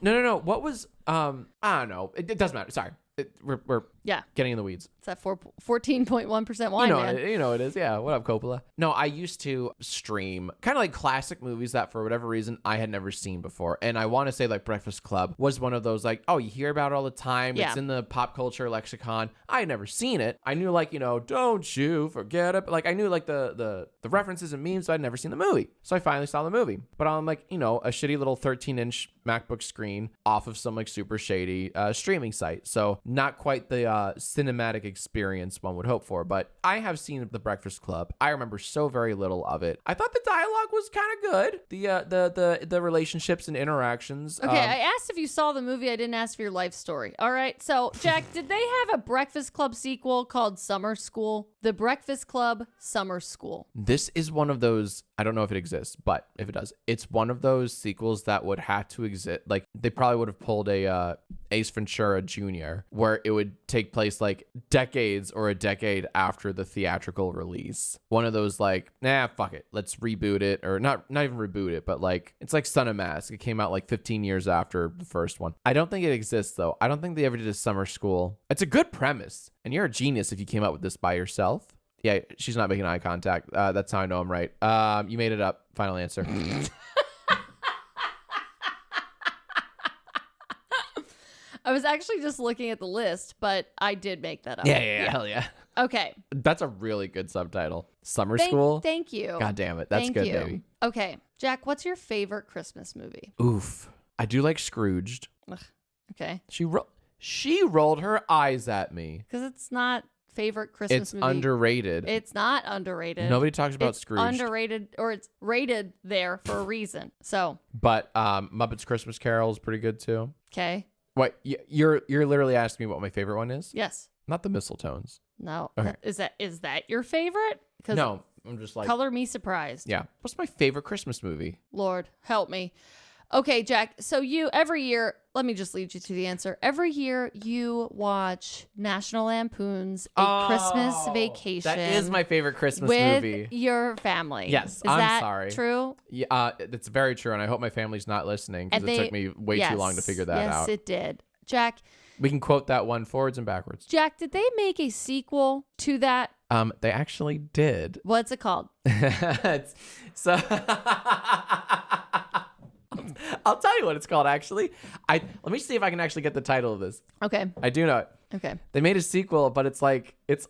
S1: No. What was, I don't know. It doesn't matter. Sorry. We're getting in the weeds.
S2: It's that 14.1% wine, man.
S1: You know it is. Yeah. What up, Coppola? No, I used to stream kind of like classic movies that for whatever reason I had never seen before. And I want to say like Breakfast Club was one of those like, oh, you hear about it all the time.
S2: Yeah.
S1: It's in the pop culture lexicon. I had never seen it. I knew like, don't you forget it. Like I knew like the references and memes, but I'd never seen the movie. So I finally saw the movie. But on like, a shitty little 13-inch MacBook screen off of some like super shady streaming site. So not quite the cinematic experience one would hope for, but I have seen The Breakfast Club. I remember so very little of it. I thought the dialogue was kind of good. The relationships and interactions.
S2: Okay, I asked if you saw the movie. I didn't ask for your life story. All right. So, Jack, did they have a Breakfast Club sequel called Summer School? The Breakfast Club Summer School.
S1: This is one of those, I don't know if it exists, but if it does, it's one of those sequels that would have to exist. Like they probably would have pulled a Ace Ventura Jr., where it would take place like decades or a decade after the theatrical release. One of those like, nah, fuck it, let's reboot it, or not even reboot it, but like it's like Son of Mask. It came out like 15 years after the first one. I don't think it exists though. I don't think they ever did a summer school. It's a good premise, and you're a genius if you came up with this by yourself. Yeah, she's not making eye contact. That's how I know I'm right. You made it up. Final answer.
S2: I was actually just looking at the list, but I did make that up.
S1: Yeah. Hell yeah.
S2: Okay.
S1: That's a really good subtitle. Summer School.
S2: Thank you.
S1: God damn it. That's good, baby.
S2: Okay. Jack, what's your favorite Christmas movie?
S1: Oof. I do like Scrooged.
S2: Ugh. Okay.
S1: She rolled her eyes at me.
S2: Because it's not favorite Christmas
S1: It's
S2: movie.
S1: underrated.
S2: It's not underrated.
S1: Nobody talks about
S2: it's
S1: Scrooge.
S2: underrated, or it's rated there for a reason. So,
S1: But Muppets Christmas Carol is pretty good too.
S2: okay.
S1: What you're literally asking me what my favorite one is?
S2: Yes.
S1: Not the mistletones.
S2: No.
S1: Okay.
S2: Is that your favorite? Because
S1: No, I'm just like
S2: color me surprised.
S1: yeah. What's my favorite Christmas movie?
S2: Lord, help me. Okay, Jack. So every year, let me just lead you to the answer. Every year you watch National Lampoon's A Christmas Vacation.
S1: That is my favorite Christmas
S2: with
S1: movie.
S2: your family.
S1: Yes,
S2: is
S1: I'm
S2: that
S1: sorry.
S2: True?
S1: Yeah, it's very true, and I hope my family's not listening because it took me way too long to figure that out.
S2: Yes, it did. Jack,
S1: We can quote that one forwards and backwards.
S2: Jack, did they make a sequel to that?
S1: They actually did.
S2: What's it called?
S1: So I'll tell you what it's called. Actually, let me see if I can actually get the title of this.
S2: Okay.
S1: I do know it.
S2: Okay.
S1: They made a sequel, but it's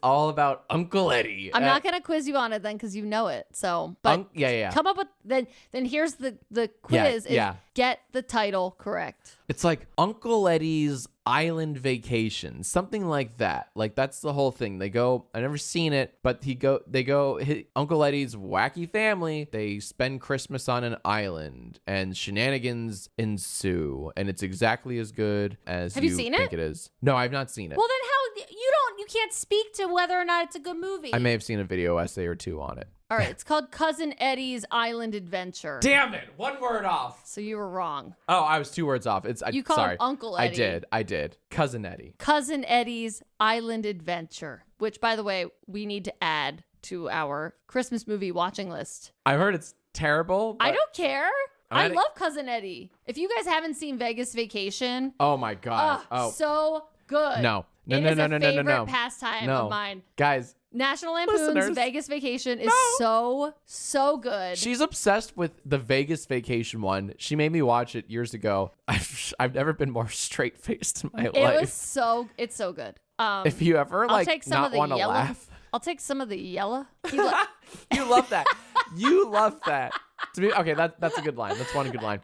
S1: all about Uncle Eddie.
S2: I'm not gonna quiz you on it then because you know it. So, but
S1: yeah.
S2: come up with then here's the quiz.
S1: Yeah.
S2: Get the title correct.
S1: It's like Uncle Eddie's Island Vacation, something like that. Like that's the whole thing. They go. I've never seen it, but Uncle Eddie's wacky family. They spend Christmas on an island, and shenanigans ensue. And it's exactly as good as
S2: Have you seen
S1: think
S2: it?
S1: it is. No, I've not seen it.
S2: Well, then you can't speak to whether or not it's a good movie.
S1: I may have seen a video essay or two on it.
S2: All right, it's called Cousin Eddie's Island Adventure.
S1: Damn it! One word off.
S2: So you were wrong.
S1: Oh, I was 2 words off.
S2: You called
S1: sorry.
S2: him Uncle Eddie.
S1: I did. Cousin Eddie.
S2: Cousin Eddie's Island Adventure, which, by the way, we need to add to our Christmas movie watching list.
S1: I heard it's terrible.
S2: I don't care. I
S1: adding-
S2: love Cousin Eddie. If you guys haven't seen Vegas Vacation,
S1: Oh my god.
S2: so good.
S1: No. No,
S2: It
S1: no,
S2: is
S1: no,
S2: a
S1: no, no, no,
S2: favorite
S1: no.
S2: pastime
S1: No.
S2: of mine.
S1: Guys,
S2: National Lampoon's
S1: Listeners.
S2: Vegas Vacation is so good.
S1: she's obsessed with the Vegas Vacation one. She made me watch it years ago. I've never been more straight faced in my life.
S2: It's so good.
S1: If you ever
S2: I'll take some
S1: not
S2: of the
S1: want to
S2: yellow.
S1: laugh,
S2: I'll take some of the yellow.
S1: you love that. You love that. Okay, that's a good line. That's one good line.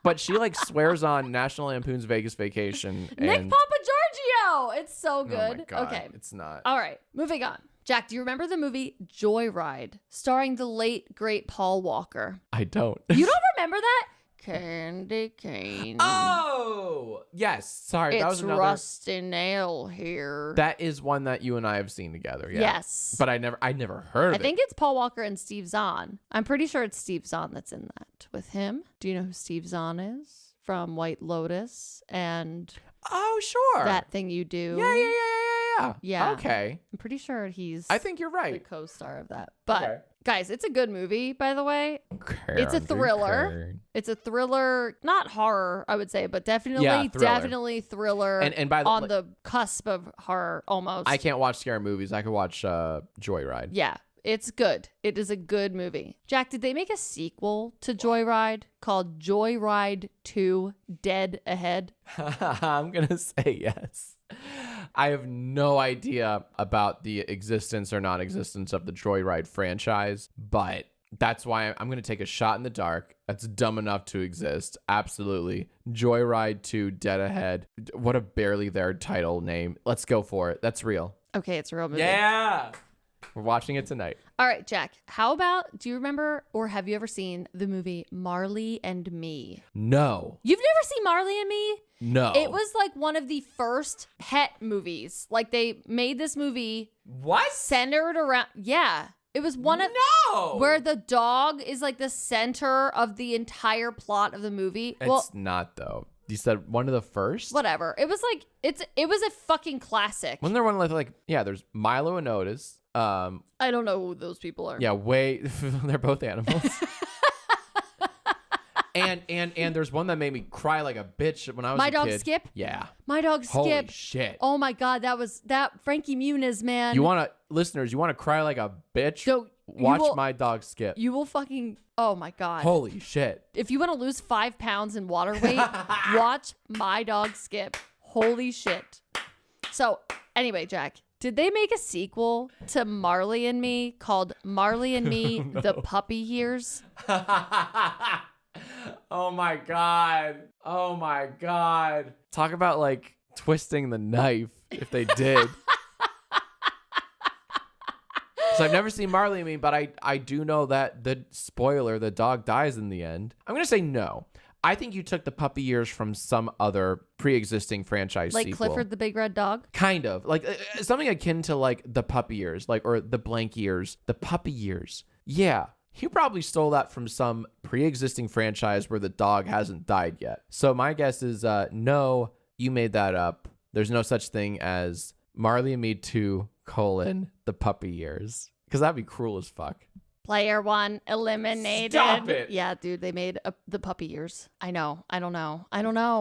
S1: But she swears on National Lampoon's Vegas Vacation.
S2: Nick
S1: And
S2: Papa Giorgio. It's so
S1: oh
S2: good.
S1: my God,
S2: Okay.
S1: it's not.
S2: All right. Moving on. Jack, do you remember the movie Joyride, starring the late great Paul Walker?
S1: I don't.
S2: You don't remember that? Candy cane.
S1: Oh yes. Sorry, that was
S2: It's
S1: another.
S2: Rusty Nail here.
S1: That is one that you and I have seen together. Yeah.
S2: Yes.
S1: But I never heard
S2: I
S1: of
S2: think it's Paul Walker and Steve Zahn. I'm pretty sure it's Steve Zahn that's in that with him. Do you know who Steve Zahn is? From White Lotus and
S1: Oh sure.
S2: That Thing You Do.
S1: Yeah.
S2: Yeah.
S1: Okay.
S2: I'm pretty sure he's
S1: I think you're
S2: the
S1: right.
S2: co-star of that. But
S1: Okay.
S2: guys, it's a good movie, by the way. It's a thriller. It's a thriller, not horror, I would say, but definitely thriller.
S1: And by the
S2: on the cusp of horror almost.
S1: I can't watch scary movies. I could watch Joyride.
S2: Yeah, it's good. It is a good movie. Jack, did they make a sequel to Joyride called Joyride 2 Dead Ahead?
S1: I'm gonna say yes. I have no idea about the existence or non-existence of the Joyride franchise, but that's why I'm going to take a shot in the dark. That's dumb enough to exist. Absolutely. Joyride 2 Dead Ahead. What a barely there title name. Let's go for it. That's real.
S2: Okay, it's a real movie.
S1: Yeah. We're watching it tonight.
S2: All right, Jack, how about, do you remember or have you ever seen the movie Marley and Me?
S1: No.
S2: You've never seen Marley and Me?
S1: No.
S2: It was one of the first pet movies. They made this movie
S1: What?
S2: centered around, yeah. It was one of,
S1: No.
S2: where the dog is the center of the entire plot of the movie.
S1: It's not, though. You said one of the first?
S2: Whatever. It was it was a fucking classic.
S1: Wasn't there one yeah, there's Milo and Otis.
S2: I don't know who those people are.
S1: Yeah, they're both animals. and there's one that made me cry like a bitch when I was
S2: My
S1: a
S2: Dog
S1: kid.
S2: Skip?
S1: Yeah.
S2: My Dog Skip.
S1: Holy shit.
S2: Oh my God, that Frankie Muniz, man.
S1: Listeners, you want to cry like a bitch?
S2: So,
S1: Watch My Dog Skip.
S2: You will fucking, oh my God.
S1: Holy shit.
S2: If you want to lose 5 pounds in water weight, watch My Dog Skip. Holy shit. So anyway, Jack, did they make a sequel to Marley and Me called Marley and Me, The Puppy Years?
S1: Oh my God. Oh my God. Talk about twisting the knife if they did. So I've never seen Marley and Me, but I do know that the dog dies in the end. I'm going to say no. I think you took the puppy years from some other pre-existing franchise
S2: Like
S1: sequel.
S2: Clifford the Big Red Dog?
S1: Kind of. Like something akin to like the puppy years, like, or the blank years. The puppy years. Yeah. You probably stole that from some pre-existing franchise where the dog hasn't died yet. So my guess is no, you made that up. There's no such thing as Marley and Me 2, the puppy years. Because that'd be cruel as fuck.
S2: Player 1 eliminated.
S1: Stop it.
S2: Yeah, dude, they made the puppy years. I know. I don't know.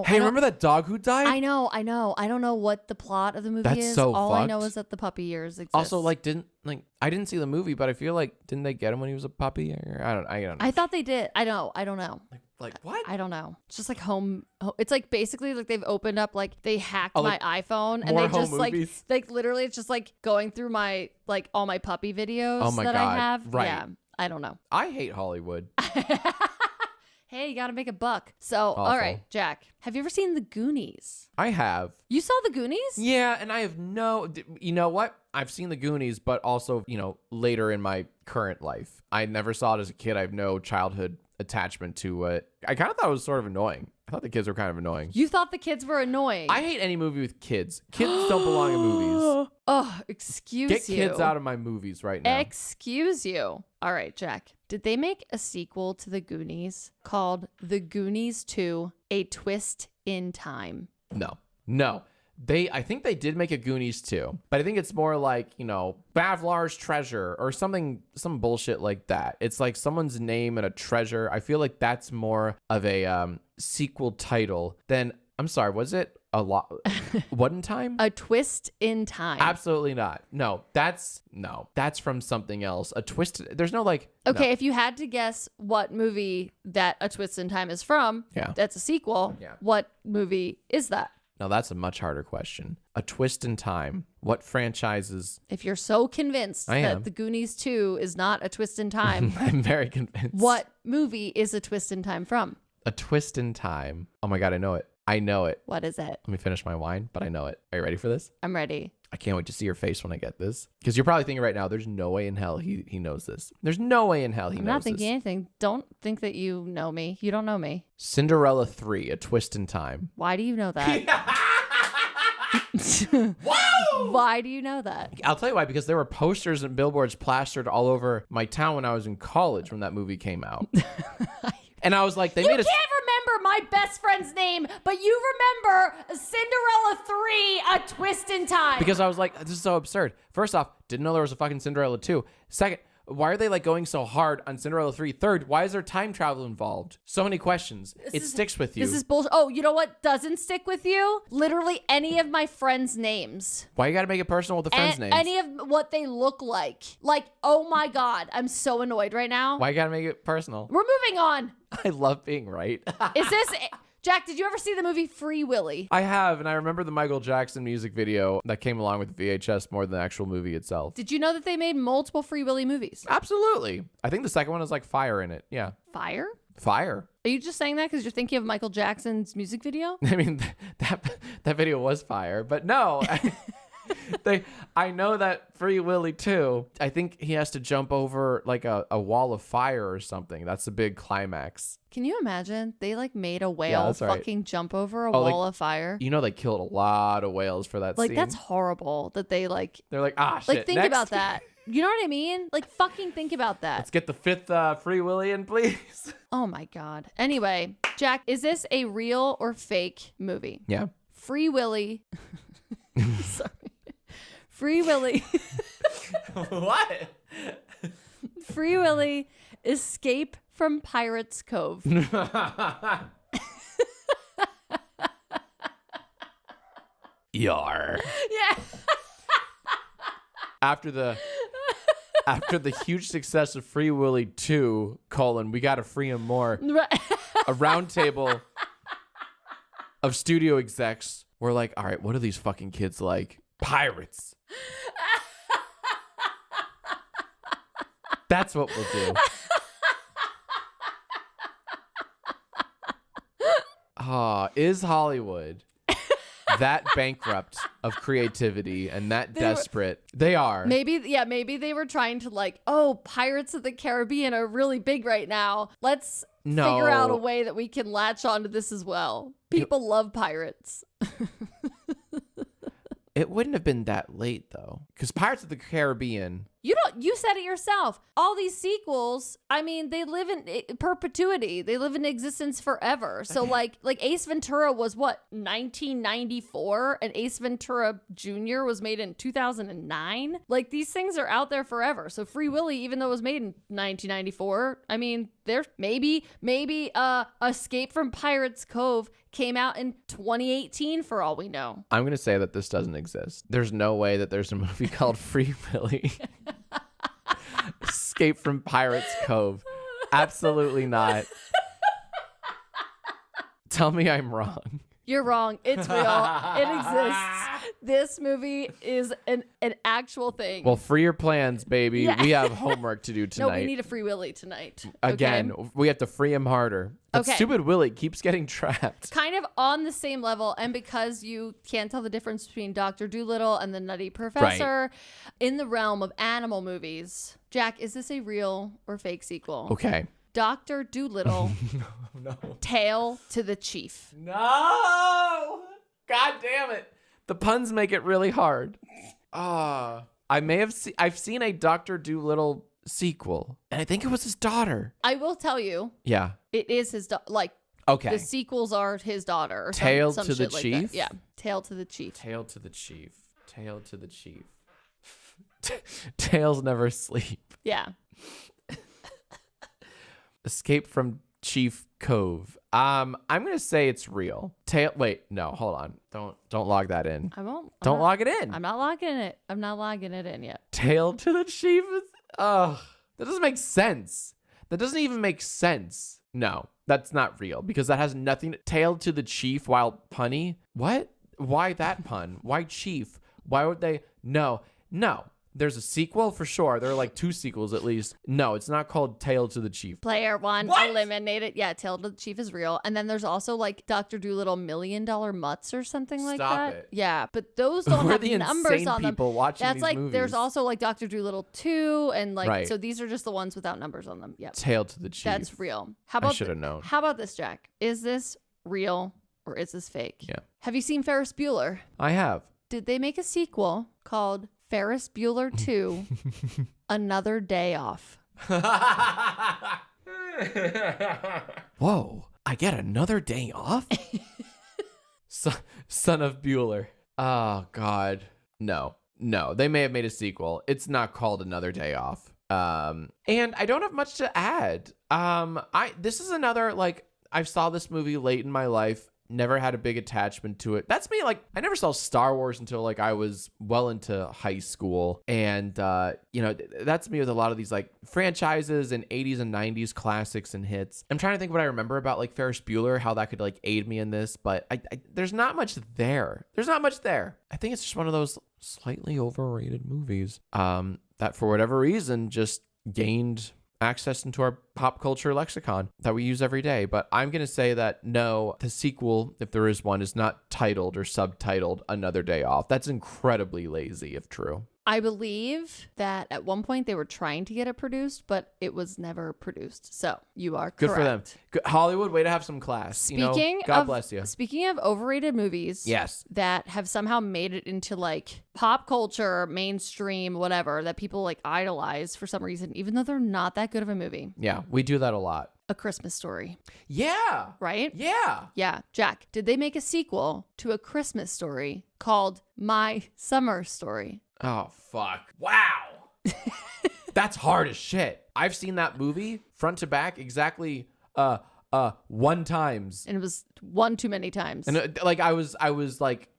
S1: Hey, remember that dog who died?
S2: I know. I don't know what the plot of the movie
S1: That's
S2: is.
S1: so
S2: All I
S1: fucked.
S2: know is that the puppy years exist.
S1: Also, like, I didn't see the movie, but I feel like, didn't they get him when he was a puppy? Or, I don't know.
S2: I thought they did. I don't know.
S1: Like what?
S2: I don't know. It's just like home. It's like basically like they've opened up, like they hacked my iPhone and
S1: more
S2: they
S1: home
S2: just
S1: movies?
S2: like literally it's just like going through my like all my puppy videos
S1: Oh my
S2: that
S1: God.
S2: I have.
S1: Right.
S2: Yeah. I don't know.
S1: I hate Hollywood.
S2: Hey, you got to make a buck. So, all right, Jack, have you ever seen The Goonies?
S1: I have.
S2: You saw The Goonies?
S1: Yeah, and I have you know what? I've seen The Goonies, but also, later in my current life. I never saw it as a kid. I have no childhood attachment to it. I kind of thought it was sort of annoying. I thought the kids were kind of annoying.
S2: You thought the kids were annoying.
S1: I hate any movie with kids. Kids don't belong in movies.
S2: Oh, excuse
S1: Get
S2: you.
S1: kids out of my movies right now.
S2: Excuse you. All right, Jack. Did they make a sequel to The Goonies called The Goonies 2: A Twist in Time?
S1: No. I think they did make a Goonies too, but I think it's more like, Bavlar's treasure or some bullshit like that. It's like someone's name and a treasure. I feel like that's more of a sequel title than, I'm sorry, was it a lot? What in time?
S2: A Twist in Time.
S1: Absolutely not. No, that's from something else. A twist. There's no like.
S2: Okay,
S1: no.
S2: if you had to guess what movie that A Twist in Time is from,
S1: Yeah.
S2: that's a sequel.
S1: Yeah.
S2: What movie is that?
S1: Now that's a much harder question. A Twist in Time. What franchises?
S2: If you're so convinced
S1: I
S2: that
S1: am.
S2: The Goonies 2 is not A Twist in Time,
S1: I'm very convinced.
S2: what movie is A Twist in Time from?
S1: A Twist in Time. Oh my God, I know it.
S2: What is it?
S1: Let me finish my wine, but I know it. Are you ready for this?
S2: I'm ready.
S1: I can't wait to see your face when I get this. Because you're probably thinking right now, there's no way in hell he knows this. There's no way in hell he
S2: I'm
S1: knows
S2: not thinking
S1: this.
S2: anything. Don't think that you know me. You don't know me.
S1: Cinderella 3, A Twist in Time.
S2: Why do you know that?
S1: Whoa!
S2: Why do you know that?
S1: I'll tell you why, because there were posters and billboards plastered all over my town when I was in college when that movie came out. And I was like, they
S2: You
S1: made
S2: can't remember my best friend's name, but you remember Cinderella 3, A Twist in Time.
S1: because I was like, this is so absurd. First off, didn't know there was a fucking Cinderella 2. Second, why are they like going so hard on Cinderella 3? Third, why is there time travel involved? So many questions. It sticks with you.
S2: This is bullshit. Oh, you know what doesn't stick with you? Literally any of my friends' names.
S1: Why you gotta make it personal with the friends' names?
S2: Any of what they look like. Like, oh my God, I'm so annoyed right now.
S1: Why you gotta make it personal?
S2: We're moving on.
S1: I love being right.
S2: Is this... Jack, did you ever see the movie Free Willy?
S1: I have, and I remember the Michael Jackson music video that came along with VHS more than the actual movie itself.
S2: Did you know that they made multiple Free Willy movies?
S1: Absolutely. I think the second one has like fire in it. Yeah.
S2: Fire?
S1: Fire.
S2: Are you just saying that because you're thinking of Michael Jackson's music video?
S1: I mean, that video was fire, but no. I know that Free Willy too. I think he has to jump over like a wall of fire or something. That's the big climax.
S2: Can you imagine? They like made a whale
S1: that's right.
S2: fucking jump over a wall of fire.
S1: You know they killed a lot of whales for that
S2: Like
S1: scene.
S2: that's horrible that they like
S1: They're like, shit.
S2: like think
S1: next.
S2: about that. You know what I mean? Like fucking think about that.
S1: Let's get the fifth Free Willy in, please.
S2: Oh my God. Anyway, Jack, is this a real or fake movie?
S1: Yeah.
S2: Free Willy. Sorry. Free Willy.
S1: What?
S2: Free Willy escape from Pirates Cove.
S1: Yar.
S2: Yeah.
S1: After the huge success of Free Willy 2, we got to free him more.
S2: Right.
S1: A round table of studio execs were like, all right, what are these fucking kids like? Pirates. That's what we'll do. Is Hollywood that bankrupt of creativity and that desperate. They are.
S2: Maybe they were trying to like, oh, Pirates of the Caribbean are really big right now. Let's figure out a way that we can latch onto this as well. People love pirates.
S1: It wouldn't have been that late though, because Pirates of the Caribbean.
S2: You said it yourself. All these sequels, I mean, they live in perpetuity. They live in existence forever. So like Ace Ventura was what, 1994, and Ace Ventura Jr. was made in 2009. Like these things are out there forever. So Free Willy, even though it was made in 1994, I mean, there's maybe Escape from Pirates Cove came out in 2018 for all we know.
S1: I'm going to say that this doesn't exist. There's no way that there's a movie called Free Willy. Escape from Pirates Cove. Absolutely not. Tell me I'm wrong.
S2: You're wrong. It's real. It exists. This movie is an actual thing.
S1: Well, free your plans, baby. Yeah. We have homework to do tonight.
S2: No, we need a Free Willy tonight.
S1: Again, okay? We have to free him harder. That stupid Willy keeps getting trapped.
S2: Kind of on the same level, and because you can't tell the difference between Dr. Dolittle and the Nutty Professor, in the realm of animal movies, Jack, is this a real or fake sequel?
S1: Okay.
S2: Dr. Dolittle,
S1: no.
S2: Tail to the Chief.
S1: No! God damn it. The puns make it really hard. I may have I've seen a Dr. Dolittle sequel, and I think it was his daughter.
S2: I will tell you.
S1: Yeah.
S2: It is his
S1: okay.
S2: The sequels are his daughter. Or
S1: Tail
S2: some
S1: to the
S2: like
S1: Chief?
S2: That. Yeah. Tail to the Chief.
S1: Tail to the Chief. Tail to the Chief. Tails never sleep.
S2: Yeah.
S1: Escape from Chief Cove. I'm gonna say it's real. Wait, no, hold on. Don't log that in.
S2: I won't.
S1: Don't log it in.
S2: I'm not logging it. I'm not logging it in yet.
S1: Tail to the Chief is that doesn't make sense. That doesn't even make sense. No, that's not real because that has nothing. Tail to the Chief while punny. What? Why that pun? Why Chief? Why would they? No. There's a sequel for sure. There are like 2 sequels at least. No, it's not called Tail to the Chief.
S2: Player 1 eliminated. Yeah, Tail to the Chief is real. And then there's also like Dr. Dolittle $1 Million Mutts or something like that.
S1: Stop it.
S2: Yeah, but those don't have
S1: the
S2: numbers on them.
S1: People watching
S2: That's
S1: these
S2: like
S1: movies.
S2: There's also like Dr. Dolittle 2 and like
S1: right.
S2: So these are just the ones without numbers on them. Yep.
S1: Tail to the Chief.
S2: That's real. How about
S1: I should have known.
S2: How about this, Jack? Is this real or is this fake?
S1: Yeah.
S2: Have you seen Ferris Bueller?
S1: I have.
S2: Did they make a sequel called Ferris Bueller 2 Another Day Off?
S1: Whoa, I get another day off? Son of Bueller. Oh, God. No, they may have made a sequel. It's not called Another Day Off. And I don't have much to add. This is another, like, I saw this movie late in my life. Never had a big attachment to it. That's me. Like, I never saw Star Wars until like I was well into high school. And, that's me with a lot of these like franchises and 80s and 90s classics and hits. I'm trying to think what I remember about like Ferris Bueller, how that could like aid me in this, but there's not much there. I think it's just one of those slightly overrated movies, that for whatever reason just gained access into our pop culture lexicon that we use every day. But I'm going to say that no, the sequel, if there is one, is not titled or subtitled Another Day Off. That's incredibly lazy if true.
S2: I believe that at one point they were trying to get it produced, but it was never produced. So you are correct.
S1: Good for them. Good. Hollywood, way to have some class. God bless you.
S2: Speaking of overrated movies,
S1: yes,
S2: that have somehow made it into like pop culture, mainstream, whatever, that people like idolize for some reason, even though they're not that good of a movie.
S1: Yeah, we do that a lot.
S2: A Christmas Story.
S1: Yeah.
S2: Right?
S1: Yeah.
S2: Yeah. Jack, did they make a sequel to A Christmas Story called My Summer Story?
S1: Oh, fuck. Wow. That's hard as shit. I've seen that movie front to back exactly 1 times.
S2: And it was one too many times.
S1: And like I was like,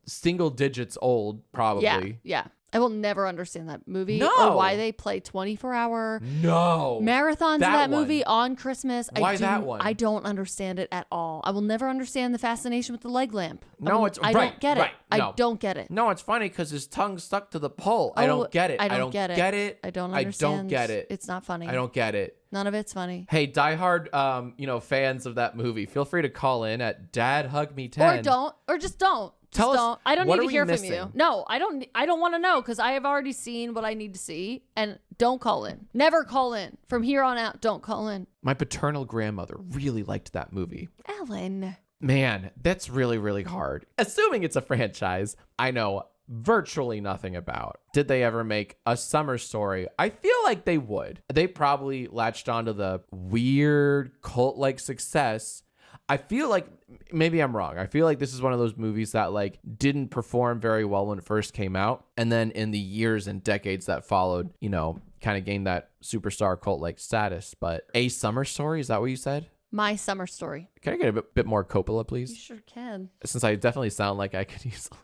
S1: single digits old probably.
S2: Yeah. I will never understand that movie
S1: No.
S2: or why they play 24-hour marathons of that movie on Christmas.
S1: Why that one?
S2: I don't understand it at all. I will never understand the fascination with the leg lamp.
S1: I
S2: don't get it.
S1: Right. No.
S2: I don't get it.
S1: No, it's funny because his tongue stuck to the pole. I don't get it.
S2: I don't get it.
S1: I
S2: don't understand.
S1: I don't get it.
S2: It's not funny.
S1: I don't get it.
S2: None of it's funny.
S1: Hey, diehard, fans of that movie, feel free to call in at Dad Hug Me 10.
S2: Or just don't.
S1: Tell us.
S2: Don't. I don't
S1: what
S2: need
S1: are
S2: to hear
S1: we
S2: from you.
S1: missing?
S2: No, I don't. I don't want to know because I have already seen what I need to see. And don't call in. Never call in. From here on out, don't call in.
S1: My paternal grandmother really liked that movie.
S2: Ellen.
S1: Man, that's really, really hard. Assuming it's a franchise I know virtually nothing about. Did they ever make a summer story? I feel like they would. They probably latched onto the weird cult-like success. I feel like, maybe I'm wrong. I feel like this is one of those movies that like didn't perform very well when it first came out. And then in the years and decades that followed, you know, kind of gained that superstar cult-like status. But a summer story, is that what you said?
S2: My summer story.
S1: Can I get a bit more Coppola,
S2: You
S1: please?
S2: sure can.
S1: Since I definitely sound like I could use a little.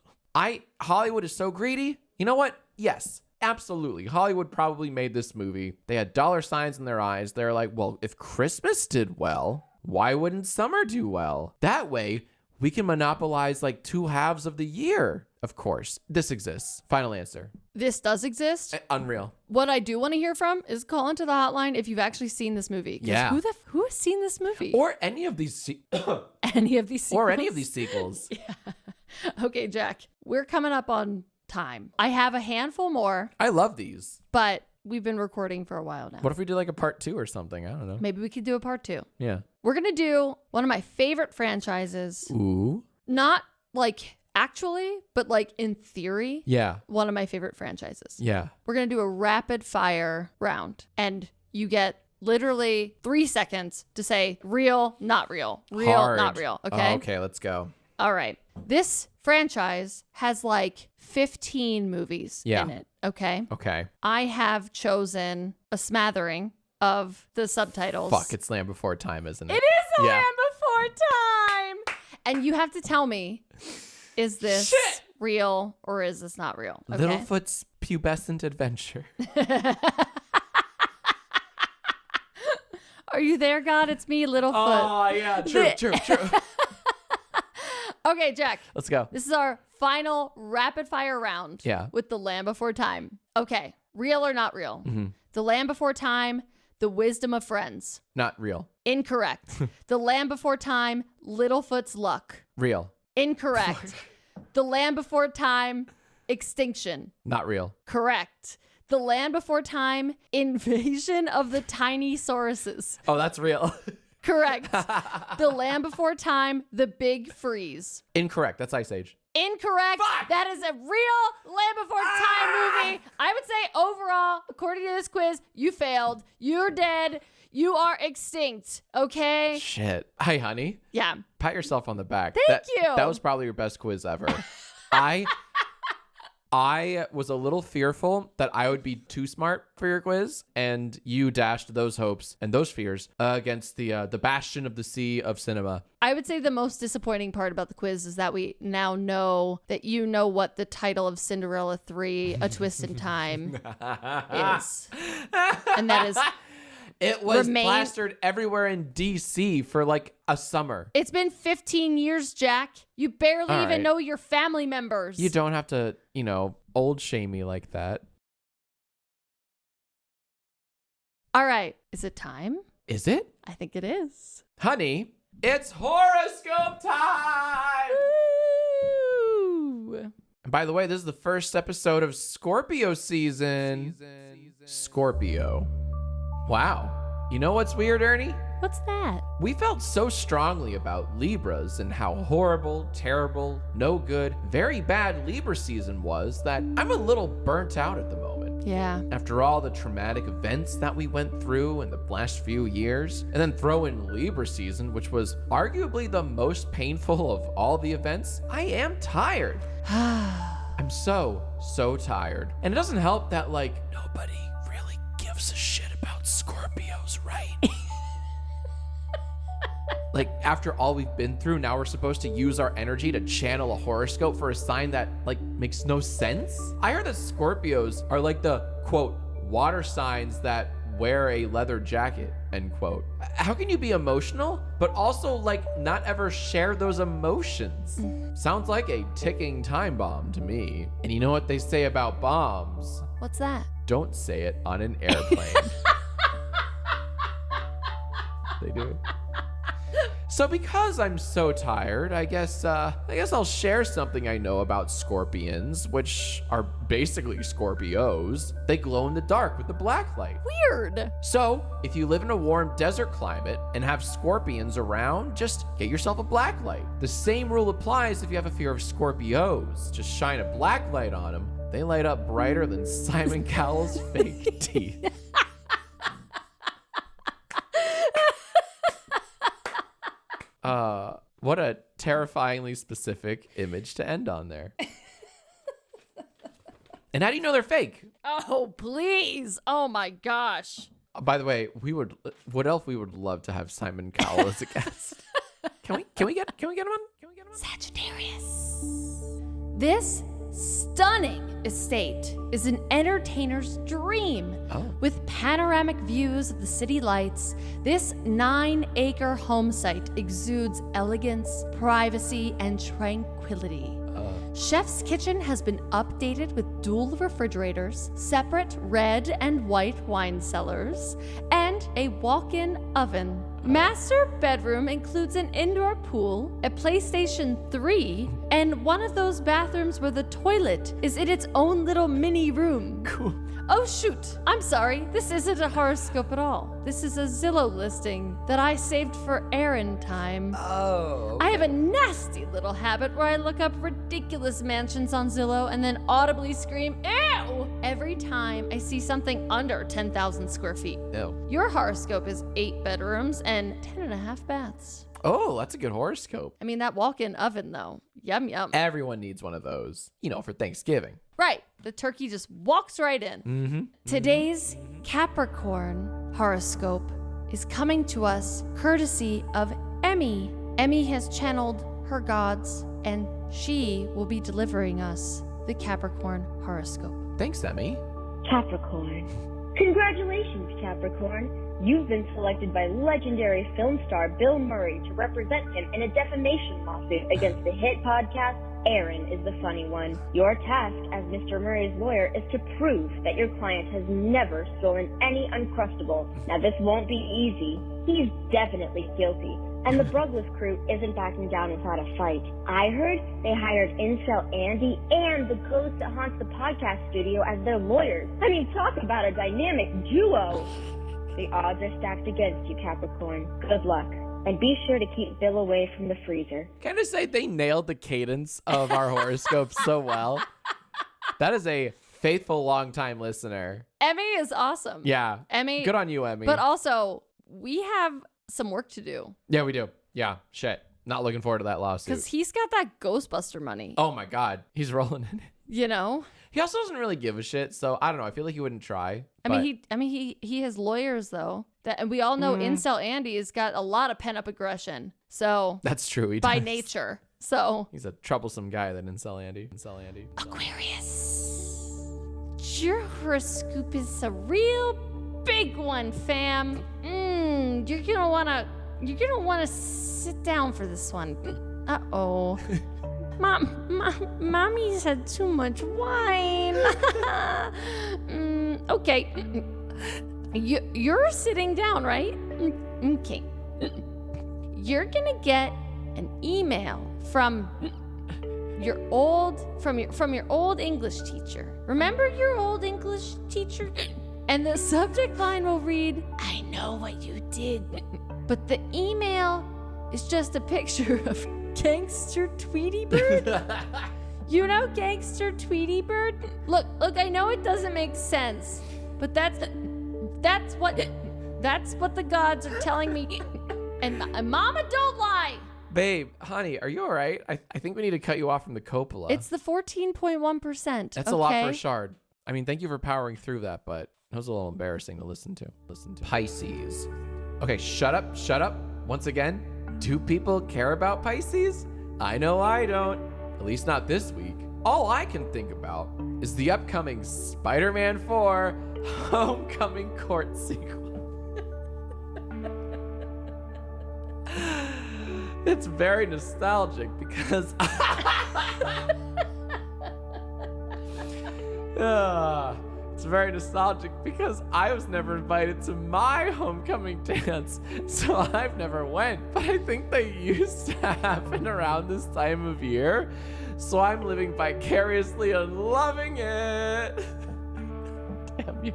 S1: Hollywood is so greedy. You know what? Yes, absolutely. Hollywood probably made this movie. They had dollar signs in their eyes. They're like, well, if Christmas did well, why wouldn't summer do well? That way, we can monopolize like 2 halves of the year. Of course, this exists. Final answer.
S2: This does exist.
S1: Unreal.
S2: What I do want to hear from is call into the hotline if you've actually seen this movie. 'Cause
S1: Yeah.
S2: Who has seen this movie?
S1: Or any of these.
S2: Any of these sequels?
S1: Or any of these sequels.
S2: Okay, Jack, we're coming up on time. I have a handful more,
S1: I love these.
S2: but we've been recording for a while now.
S1: What if we do like a part 2 or something? I don't know.
S2: Maybe we could do a part 2.
S1: Yeah.
S2: We're going to do one of my favorite franchises.
S1: Ooh.
S2: Not like actually, but like in theory,
S1: Yeah.
S2: one of my favorite franchises.
S1: Yeah.
S2: We're going to do a rapid fire round, and you get literally 3 seconds to say real, not real, real,
S1: Hard.
S2: not real. Okay.
S1: Oh, okay, let's go.
S2: All right. This franchise has like 15 movies
S1: Yeah.
S2: in it. Okay.
S1: Okay.
S2: I have chosen a smattering of the subtitles.
S1: Fuck, it's Land Before Time, isn't it?
S2: It is a
S1: Yeah.
S2: Land Before Time. And you have to tell me, is this real or is this not real? Okay.
S1: Littlefoot's pubescent adventure.
S2: Are you there, God? It's me, Littlefoot.
S1: Oh, yeah. True.
S2: Okay, Jack.
S1: Let's go.
S2: This is our final rapid fire round.
S1: Yeah.
S2: With the Land Before Time. Okay. Real or not real?
S1: Mm-hmm.
S2: The Land Before Time, The Wisdom of Friends.
S1: Not real.
S2: Incorrect. The Land Before Time, Littlefoot's Luck.
S1: Real.
S2: Incorrect. The Land Before Time, Extinction.
S1: Not real.
S2: Correct. The Land Before Time, Invasion of the Tiny Sauruses.
S1: Oh, that's real.
S2: Correct. The Land Before Time, The Big Freeze.
S1: Incorrect. That's Ice Age.
S2: Incorrect.
S1: Fuck!
S2: That is a real Land Before Time movie. I would say overall, according to this quiz, you failed. You're dead. You are extinct. Okay?
S1: Shit. Hi, honey.
S2: Yeah.
S1: Pat yourself on the back.
S2: Thank you.
S1: That was probably your best quiz ever. I was a little fearful that I would be too smart for your quiz, and you dashed those hopes and those fears against the bastion of the sea of cinema.
S2: I would say the most disappointing part about the quiz is that we now know that you know what the title of Cinderella 3, A Twist in Time is. And that is...
S1: It was plastered everywhere in DC for like a summer.
S2: It's been 15 years, Jack. You barely
S1: All
S2: even
S1: right.
S2: know your family members.
S1: You don't have to, old shame me like that.
S2: All right. Is it time?
S1: Is it?
S2: I think it is.
S1: Honey, it's horoscope time!
S2: Ooh.
S1: And by the way, this is the first episode of Scorpio season. Scorpio. Wow. You know what's weird, Ernie?
S2: What's that?
S1: We felt so strongly about Libras and how horrible, terrible, no good, very bad Libra season was that I'm a little burnt out at the moment.
S2: Yeah.
S1: After all the traumatic events that we went through in the last few years, and then throw in Libra season, which was arguably the most painful of all the events, I am tired. I'm so tired. And it doesn't help that, nobody really gives a shit about Scorpios, right? After all we've been through, now we're supposed to use our energy to channel a horoscope for a sign that, makes no sense? I heard that Scorpios are the, quote, water signs that wear a leather jacket, end quote. How can you be emotional, but also, not ever share those emotions? Sounds like a ticking time bomb to me. And you know what they say about bombs?
S2: What's that?
S1: Don't say it on an airplane. They do. So because I'm so tired, I guess I'll share something I know about scorpions, which are basically Scorpios. They glow in the dark with the black light.
S2: Weird.
S1: So, if you live in a warm desert climate and have scorpions around, just get yourself a black light. The same rule applies if you have a fear of Scorpios. Just shine a black light on them. They light up brighter than Simon Cowell's fake teeth. What a terrifyingly specific image to end on there. And how do you know they're fake?
S2: Oh, please. Oh my gosh.
S1: By the way, what else we would love to have Simon Cowell as a guest. Can we get him on?
S2: Sagittarius. This stunning estate is an entertainer's dream. With panoramic views of the city lights, this 9-acre home site exudes elegance, privacy, and tranquility. Chef's Kitchen has been updated with dual refrigerators, separate red and white wine cellars, and a walk-in oven. Master bedroom includes an indoor pool, a PlayStation 3, and one of those bathrooms where the toilet is in its own little mini room.
S1: Cool.
S2: Oh shoot, I'm sorry, this isn't a horoscope at all. This is a Zillow listing that I saved for Erin time.
S1: Oh.
S2: I have a nasty little habit where I look up ridiculous mansions on Zillow and then audibly scream, ew, every time I see something under 10,000 square feet.
S1: Ew.
S2: Your horoscope is 8 bedrooms and 10.5 baths.
S1: Oh, that's a good horoscope.
S2: I mean, that walk-in oven though, yum yum.
S1: Everyone needs one of those, for Thanksgiving.
S2: Right, the turkey just walks right in.
S1: Mm-hmm.
S2: Today's Capricorn horoscope is coming to us courtesy of Emmy. Emmy has channeled her gods, and she will be delivering us the Capricorn horoscope.
S1: Thanks, Emmy.
S3: Capricorn. Congratulations, Capricorn. You've been selected by legendary film star Bill Murray to represent him in a defamation lawsuit against the hit podcast Erin is the Funny One. Your task as Mr. Murray's lawyer is to prove that your client has never stolen any Uncrustables. Now, this won't be easy. He's definitely guilty. And the Breslin crew isn't backing down without a fight. I heard they hired Incel Andy and the ghost that haunts the podcast studio as their lawyers. I mean, talk about a dynamic duo. The odds are stacked against you, Capricorn. Good luck. And be sure to keep Bill away from the freezer.
S1: Can I say they nailed the cadence of our horoscope so well? That is a faithful, long-time listener.
S2: Emmy is awesome.
S1: Yeah.
S2: Emmy.
S1: Good on you, Emmy.
S2: But also, we have some work to do.
S1: Yeah, we do. Yeah, shit. Not looking forward to that lawsuit.
S2: Because he's got that Ghostbuster money.
S1: Oh my God. He's rolling in it.
S2: You know?
S1: He also doesn't really give a shit, so I don't know. I feel like he wouldn't try.
S2: He has lawyers though. And we all know Incel Andy has got a lot of pent-up aggression. So
S1: that's true. He
S2: by
S1: does.
S2: nature. So
S1: he's a troublesome guy, that Incel Andy.
S2: Aquarius. Your horoscope is a real big one, fam. You're gonna wanna sit down for this one. Uh-oh. Mommy's had too much wine. Okay. You're sitting down, right? Okay. You're gonna get an email from your old English teacher. Remember your old English teacher? And the subject line will read, "I know what you did." But the email is just a picture of Gangster Tweety Bird. You know Gangster Tweety Bird? Look, I know it doesn't make sense, but that's what the gods are telling me. And Mama, don't lie.
S1: Babe, honey, are you all right? I think we need to cut you off from the Coppola.
S2: It's the 14.1%.
S1: That's a lot for a shard. I mean, thank you for powering through that, but it was a little embarrassing to listen to. Pisces. Okay, shut up. Once again, do people care about Pisces? I know I don't. At least not this week. All I can think about is the upcoming Spider-Man 4 Homecoming Court sequel. It's very nostalgic because it's It's very nostalgic because I was never invited to my homecoming dance, so I've never went. But I think they used to happen around this time of year, so I'm living vicariously and loving it. Damn you.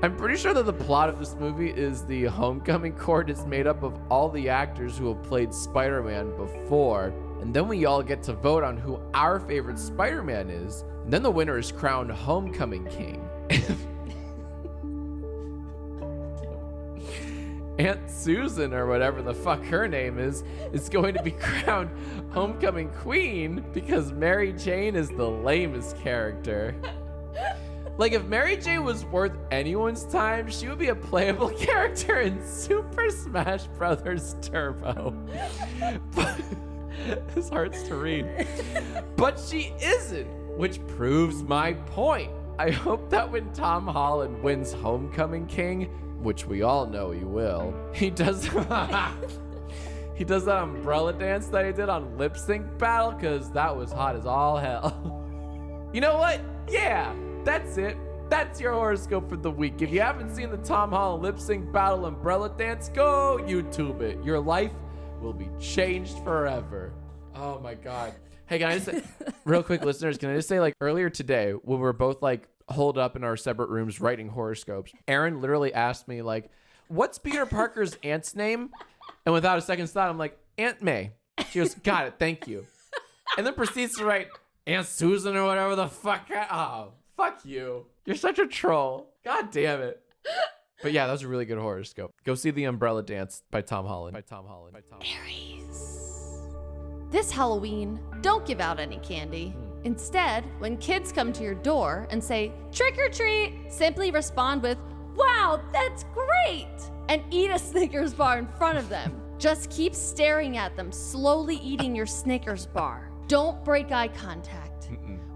S1: I'm pretty sure that the plot of this movie is the homecoming court is made up of all the actors who have played Spider-Man before, and then we all get to vote on who our favorite Spider-Man is, and then the winner is crowned homecoming king. Aunt Susan, or whatever the fuck her name is going to be crowned homecoming queen because Mary Jane is the lamest character. Like, if Mary Jane was worth anyone's time, she would be a playable character in Super Smash Bros. Turbo. But, this hurts to read. But she isn't, which proves my point. I hope that when Tom Holland wins Homecoming King, which we all know he will, he does he does that umbrella dance that he did on Lip Sync Battle, because that was hot as all hell. You know what? Yeah. That's it. That's your horoscope for the week. If you haven't seen the Tom Holland lip sync battle umbrella dance, go YouTube it. Your life will be changed forever. Oh my God. Hey, can I just say, real quick, listeners, can I just say, like, earlier today when we were both like holed up in our separate rooms writing horoscopes, Erin literally asked me, like, what's Peter Parker's aunt's name? And without a second's thought, I'm like, Aunt May. She goes, got it. Thank you. And then proceeds to write Aunt Susan or whatever the fuck. Oh. Fuck you. You're such a troll. God damn it. But yeah, that was a really good horoscope. Go see The Umbrella Dance by Tom Holland.
S2: Aries. This Halloween, don't give out any candy. Instead, when kids come to your door and say, trick or treat, simply respond with, wow, that's great, and eat a Snickers bar in front of them. Just keep staring at them, slowly eating your Snickers bar. Don't break eye contact.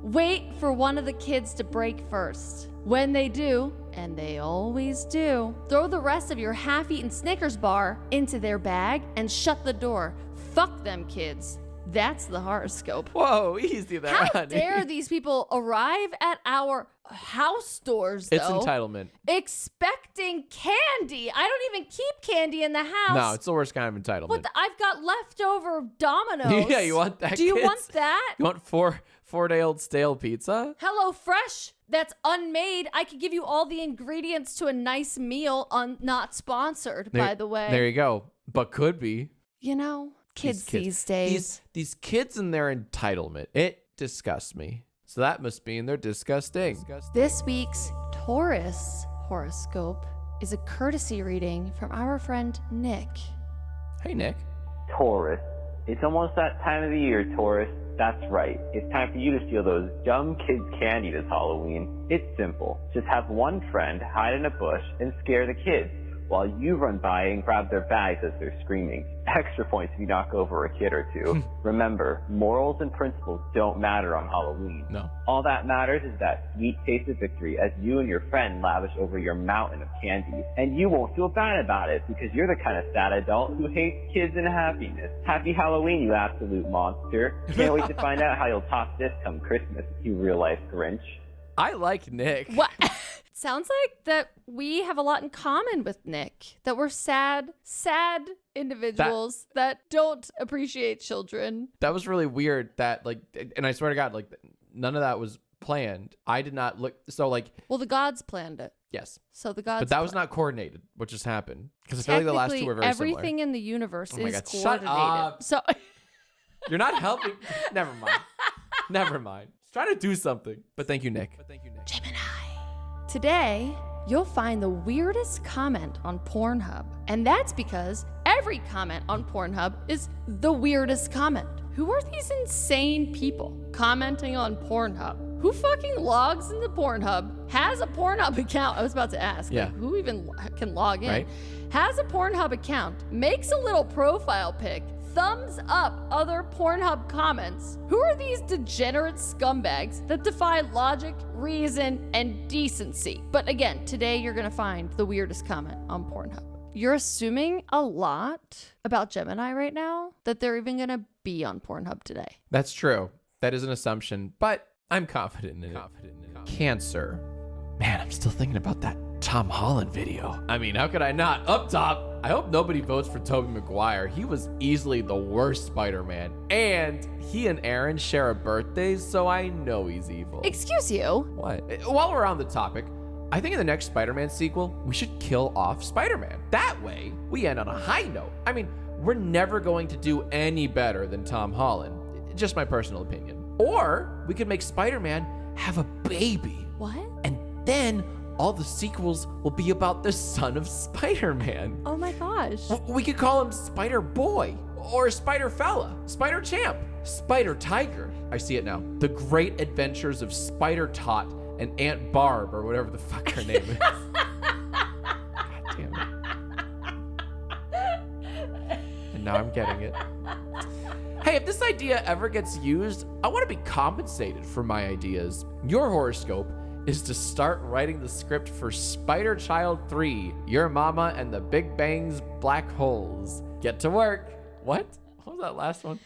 S2: Wait for one of the kids to break first. When they do, and they always do, throw the rest of your half-eaten Snickers bar into their bag and shut the door. Fuck them kids. That's the horoscope.
S1: Whoa, easy there,
S2: How
S1: honey.
S2: dare these people arrive at our house doors, though,
S1: It's entitlement.
S2: expecting candy. I don't even keep candy in the house.
S1: No, it's the worst kind of entitlement.
S2: But I've got leftover Domino's.
S1: Yeah, you want that,
S2: Do you
S1: kids?
S2: want that?
S1: You want four-day-old stale pizza?
S2: Hello Fresh, that's unmade. I could give you all the ingredients to a nice meal, not sponsored, by the way.
S1: There you go. But could be.
S2: You know, kids these days.
S1: These kids and their entitlement. It disgusts me. So that must mean they're disgusting.
S2: This week's Taurus horoscope is a courtesy reading from our friend Nick.
S1: Hey, Nick.
S4: Taurus. It's almost that time of the year, Taurus. That's right. It's time for you to steal those dumb kids' candy this Halloween. It's simple. Just have one friend hide in a bush and scare the kids while you run by and grab their bags as they're screaming. Extra points if you knock over a kid or two. Remember, morals and principles don't matter on Halloween.
S1: No.
S4: All that matters is that sweet taste of victory as you and your friend lavish over your mountain of candy. And you won't feel bad about it because you're the kind of sad adult who hates kids and happiness. Happy Halloween, you absolute monster. Can't wait to find out how you'll top this come Christmas, you real-life Grinch.
S1: I like Nick.
S2: What? Sounds like that we have a lot in common with Nick. That we're sad individuals that don't appreciate children.
S1: That was really weird that, like, and I swear to God, like, none of that was planned. I did not look, so, like.
S2: Well, the gods planned it.
S1: Yes.
S2: So the gods.
S1: But that was not coordinated, what just happened. Because I feel like the last two were very similar.
S2: Everything in the universe
S1: Oh my
S2: is
S1: God,
S2: coordinated.
S1: shut up.
S2: So
S1: You're not helping. Never mind. Never mind. Just trying to do something. But thank you, Nick.
S2: Gemini. Today, you'll find the weirdest comment on Pornhub. And that's because every comment on Pornhub is the weirdest comment. Who are these insane people commenting on Pornhub? Who fucking logs into Pornhub, has a Pornhub account? I was about to ask.
S1: Yeah.
S2: Like, who even can log in?
S1: Right.
S2: Has a Pornhub account, makes a little profile pic, thumbs up other Pornhub comments. Who are these degenerate scumbags that defy logic, reason, and decency? But again, today you're gonna find the weirdest comment on Pornhub. You're assuming a lot about Gemini right now, that they're even gonna be on Pornhub today.
S1: That's true. That is an assumption, but I'm confident in it. Cancer. Man, I'm still thinking about that Tom Holland video. I mean, how could I not? Up top, I hope nobody votes for Tobey Maguire. He was easily the worst Spider-Man. And he and Erin share a birthday, so I know he's evil.
S2: Excuse you?
S1: What? While we're on the topic, I think in the next Spider-Man sequel, we should kill off Spider-Man. That way, we end on a high note. I mean, we're never going to do any better than Tom Holland. Just my personal opinion. Or we could make Spider-Man have a baby.
S2: What?
S1: And then all the sequels will be about the son of Spider-Man.
S2: Oh my gosh.
S1: We could call him Spider-Boy or Spider-Fella, Spider-Champ, Spider-Tiger. I see it now. The Great Adventures of Spider-Tot and Aunt Barb, or whatever the fuck her name is. God damn it. And now I'm getting it. Hey, if this idea ever gets used, I want to be compensated for my ideas. Your horoscope is to start writing the script for Spider Child 3, Your Mama and the Big Bang's Black Holes. Get to work. What was that last one?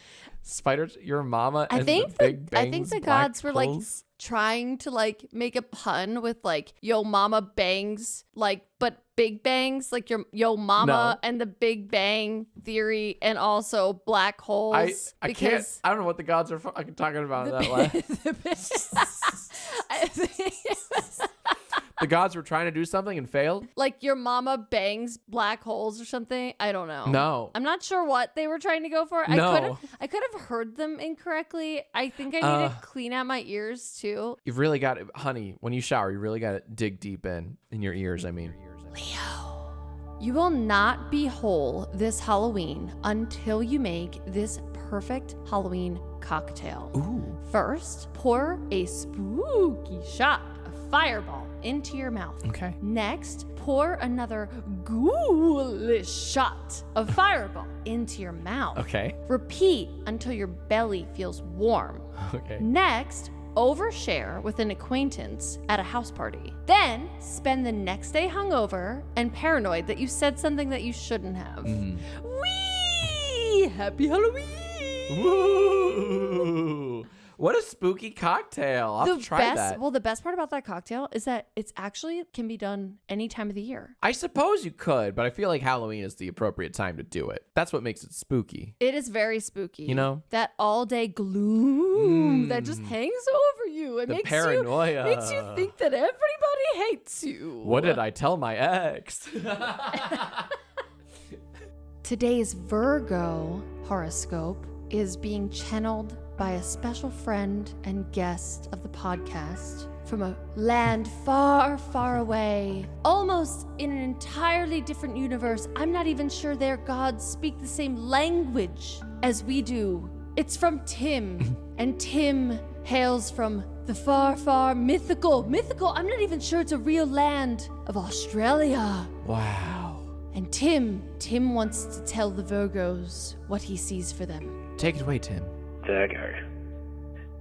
S1: Your Mama and the Big Bang's
S2: I think the gods were
S1: Holes?
S2: like trying to like make a pun with like Yo Mama Bangs, like but Big Bangs, like your Yo Mama and the Big Bang Theory, and also black holes.
S1: I can't. I don't know what the gods are fucking talking about in that last. The gods were trying to do something and failed?
S2: Like your mama bangs black holes or something. I don't know.
S1: No.
S2: I'm not sure what they were trying to go for.
S1: No.
S2: I could have heard them incorrectly. I think I need to clean out my ears too.
S1: You've really got to, honey, when you shower, you really got to dig deep in your ears, I mean.
S2: Leo, you will not be whole this Halloween until you make this perfect Halloween cocktail.
S1: Ooh.
S2: First, pour a spooky shot of Fireball into your mouth.
S1: Okay.
S2: Next, pour another ghoulish shot of Fireball into your mouth.
S1: Okay.
S2: Repeat until your belly feels warm.
S1: Okay.
S2: Next, overshare with an acquaintance at a house party. Then, spend the next day hungover and paranoid that you said something that you shouldn't have. Whee! Happy Halloween!
S1: Woo! What a spooky cocktail. I'll have to try that.
S2: Well, the best part about that cocktail is that it's actually can be done any time of the year.
S1: I suppose you could, but I feel like Halloween is the appropriate time to do it. That's what makes it spooky.
S2: It is very spooky.
S1: You know?
S2: That all-day gloom that just hangs over you. It
S1: The
S2: makes
S1: paranoia.
S2: makes you think that everybody hates you.
S1: What did I tell my ex?
S2: Today's Virgo horoscope is being channeled by a special friend and guest of the podcast from a land far, far away, almost in an entirely different universe. I'm not even sure their gods speak the same language as we do. It's from Tim, and Tim hails from the far, far mythical, I'm not even sure it's a real land of Australia.
S1: Wow.
S2: And Tim wants to tell the Virgos what he sees for them.
S1: Take it away, Tim.
S5: Virgo.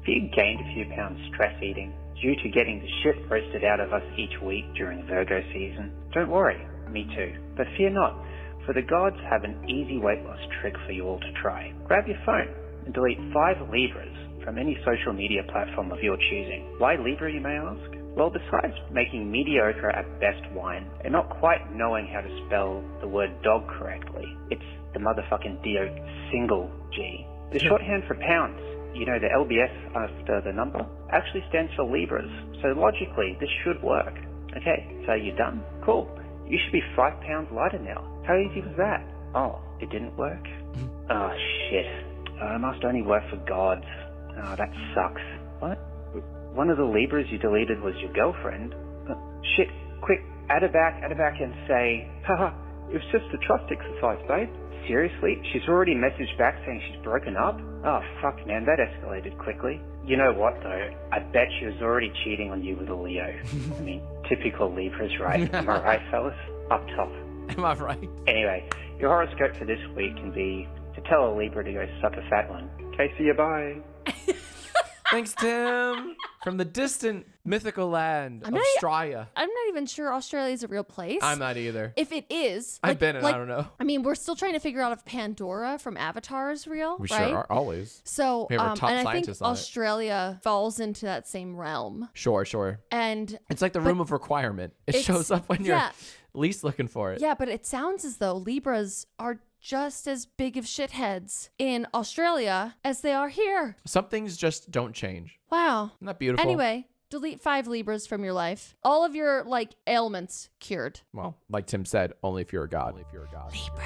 S5: If you gained a few pounds stress eating due to getting the shit roasted out of us each week during the Virgo season, don't worry, me too. But fear not, for the gods have an easy weight loss trick for you all to try. Grab your phone and delete 5 Libras from any social media platform of your choosing. Why Libra, you may ask? Well, besides making mediocre at best wine and not quite knowing how to spell the word dog correctly, it's the motherfucking D-O single G. The shorthand for pounds, you know, the LBS after the number, actually stands for Libras. So logically, this should work. Okay, so you're done? Cool. You should be 5 pounds lighter now. How easy was that? Oh, it didn't work? Oh, shit. It must only work for gods. Oh, that sucks. What? One of the Libras you deleted was your girlfriend? Shit, quick, add her back and say, haha, it was just a trust exercise, babe. Seriously? She's already messaged back saying she's broken up? Oh, fuck, man, that escalated quickly. You know what, though? I bet she was already cheating on you with a Leo. I mean, typical Libras, right? Am I right, fellas? Up top.
S1: Am I right?
S5: Anyway, your horoscope for this week can be to tell a Libra to go suck a fat one. Okay, see you, bye.
S1: Thanks, Tim. From the distant mythical land of Australia.
S2: I'm not even sure Australia is a real place.
S1: I'm not either.
S2: If it is,
S1: I've been and I don't know.
S2: I mean, we're still trying to figure out if Pandora from Avatar is real,
S1: We
S2: right?
S1: sure are, always.
S2: So,
S1: We have our top
S2: and I think
S1: scientists on it.
S2: Australia falls into that same realm.
S1: Sure.
S2: And
S1: It's like the room of requirement. It shows up when you're least looking for it.
S2: yeah, but it sounds as though Libras are just as big of shitheads in Australia as they are here.
S1: Some things just don't change.
S2: Wow.
S1: Isn't that beautiful?
S2: Anyway, delete 5 Libras from your life. All of your ailments cured.
S1: Well, like Tim said, only if you're a god.
S2: Libra.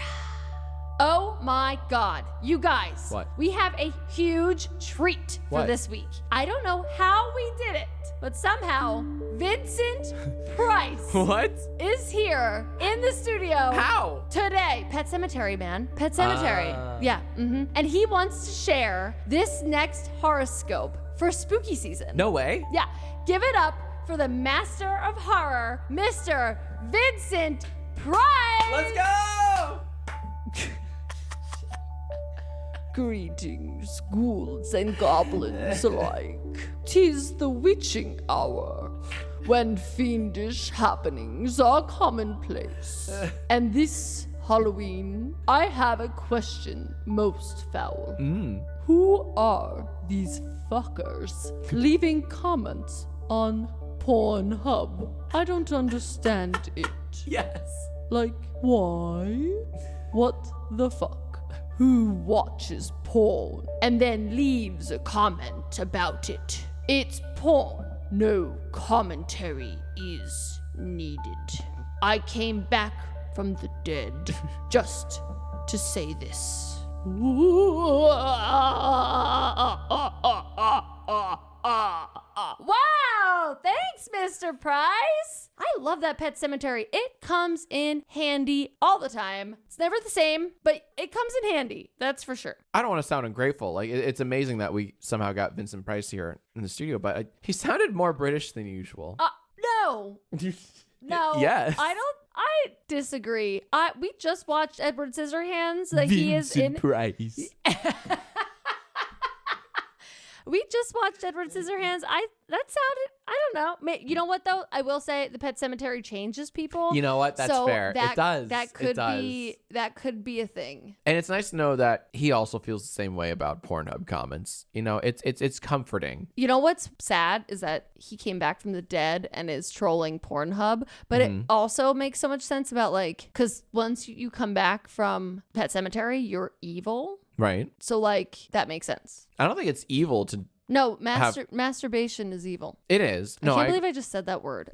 S2: Oh my God, you guys.
S1: What?
S2: We have a huge treat for
S1: What?
S2: this week. I don't know how we did it, but somehow Vincent Price
S1: What?
S2: is here in the studio.
S1: How?
S2: Today. Pet Cemetery, man. Pet Cemetery. Yeah. And he wants to share this next horoscope for spooky season.
S1: No way.
S2: Yeah. Give it up for the master of horror, Mr. Vincent Price.
S1: Let's go!
S2: Greetings, ghouls and goblins alike. 'Tis the witching hour, when fiendish happenings are commonplace. And this Halloween, I have a question most foul. Who are these fuckers leaving comments on Pornhub? I don't understand it.
S1: Yes.
S2: Like, why? What the fuck? Who watches porn and then leaves a comment about it? It's porn. No commentary is needed. I came back from the dead just to say this. Wow! Thanks, Mr. Price! I love that Pet Cemetery. It comes in handy all the time. It's never the same, but it comes in handy. That's for sure.
S1: I don't want to sound ungrateful. Like it's amazing that we somehow got Vincent Price here in the studio, but he sounded more British than usual.
S2: No. No.
S1: Yes.
S2: I disagree. We just watched Edward Scissorhands. He is in.
S1: Price.
S2: We just watched Edward Scissorhands. That sounded, I don't know. You know what though? I will say the Pet Cemetery changes people.
S1: You know what? That's fair. It does.
S2: That could be a thing.
S1: And it's nice to know that he also feels the same way about Pornhub comments. You know, it's comforting.
S2: You know what's sad is that he came back from the dead and is trolling Pornhub, but it also makes so much sense about because once you come back from Pet Cemetery, you're evil.
S1: Right.
S2: So that makes sense.
S1: I don't think it's evil to.
S2: No, masturbation is evil.
S1: It is.
S2: I can't believe I just said that word.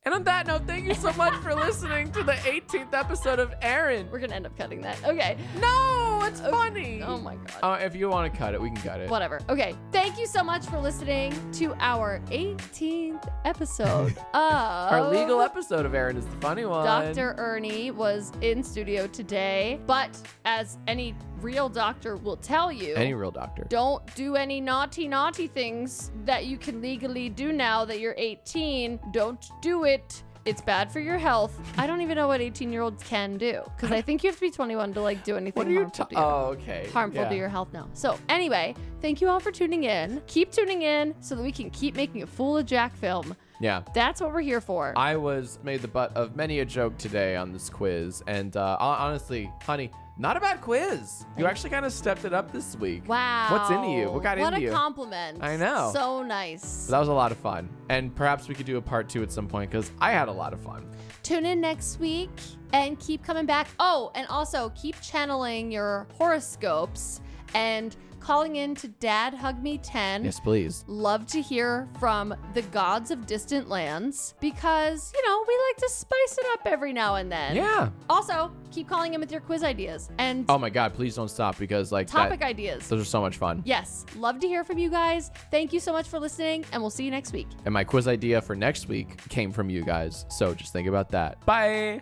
S1: And on that note, thank you so much for listening to the 18th episode of Erin.
S2: We're going to end up cutting that. Okay.
S1: No, it's funny.
S2: Oh my God.
S1: If you want to cut it, we can cut it.
S2: Whatever. Okay. Thank you so much for listening to our 18th episode of
S1: Our legal episode of Erin is the funny one.
S2: Dr. Ernie was in studio today, but as any real doctor will tell you,
S1: Any real doctor.
S2: don't do any naughty things that you can legally do now that you're 18. Don't do it. It's bad for your health. I don't even know what 18-year-olds can do because I think you have to be 21 to do anything
S1: What are you
S2: harmful to you.
S1: Oh, okay.
S2: Harmful
S1: Yeah.
S2: to your health now. So anyway, thank you all for tuning in. Keep tuning in so that we can keep making a fool of Jack film.
S1: Yeah.
S2: That's what we're here for.
S1: I was made the butt of many a joke today on this quiz. And honestly, honey, not a bad quiz. You actually kind of stepped it up this week.
S2: Wow.
S1: What's into you? What got into you?
S2: What a compliment.
S1: I know.
S2: So nice.
S1: So that was a lot of fun. And perhaps we could do a part 2 at some point because I had a lot of fun.
S2: Tune in next week and keep coming back. Oh, and also keep channeling your horoscopes and calling in to Dad Hug Me 10.
S1: Yes, please.
S2: Love to hear from the gods of distant lands because, we like to spice it up every now and then.
S1: Yeah.
S2: Also, keep calling in with your quiz ideas and
S1: Oh my God, please don't stop because
S2: topic ideas.
S1: Those are so much fun.
S2: Yes. Love to hear from you guys. Thank you so much for listening, and we'll see you next week.
S1: And my quiz idea for next week came from you guys. So just think about that. Bye.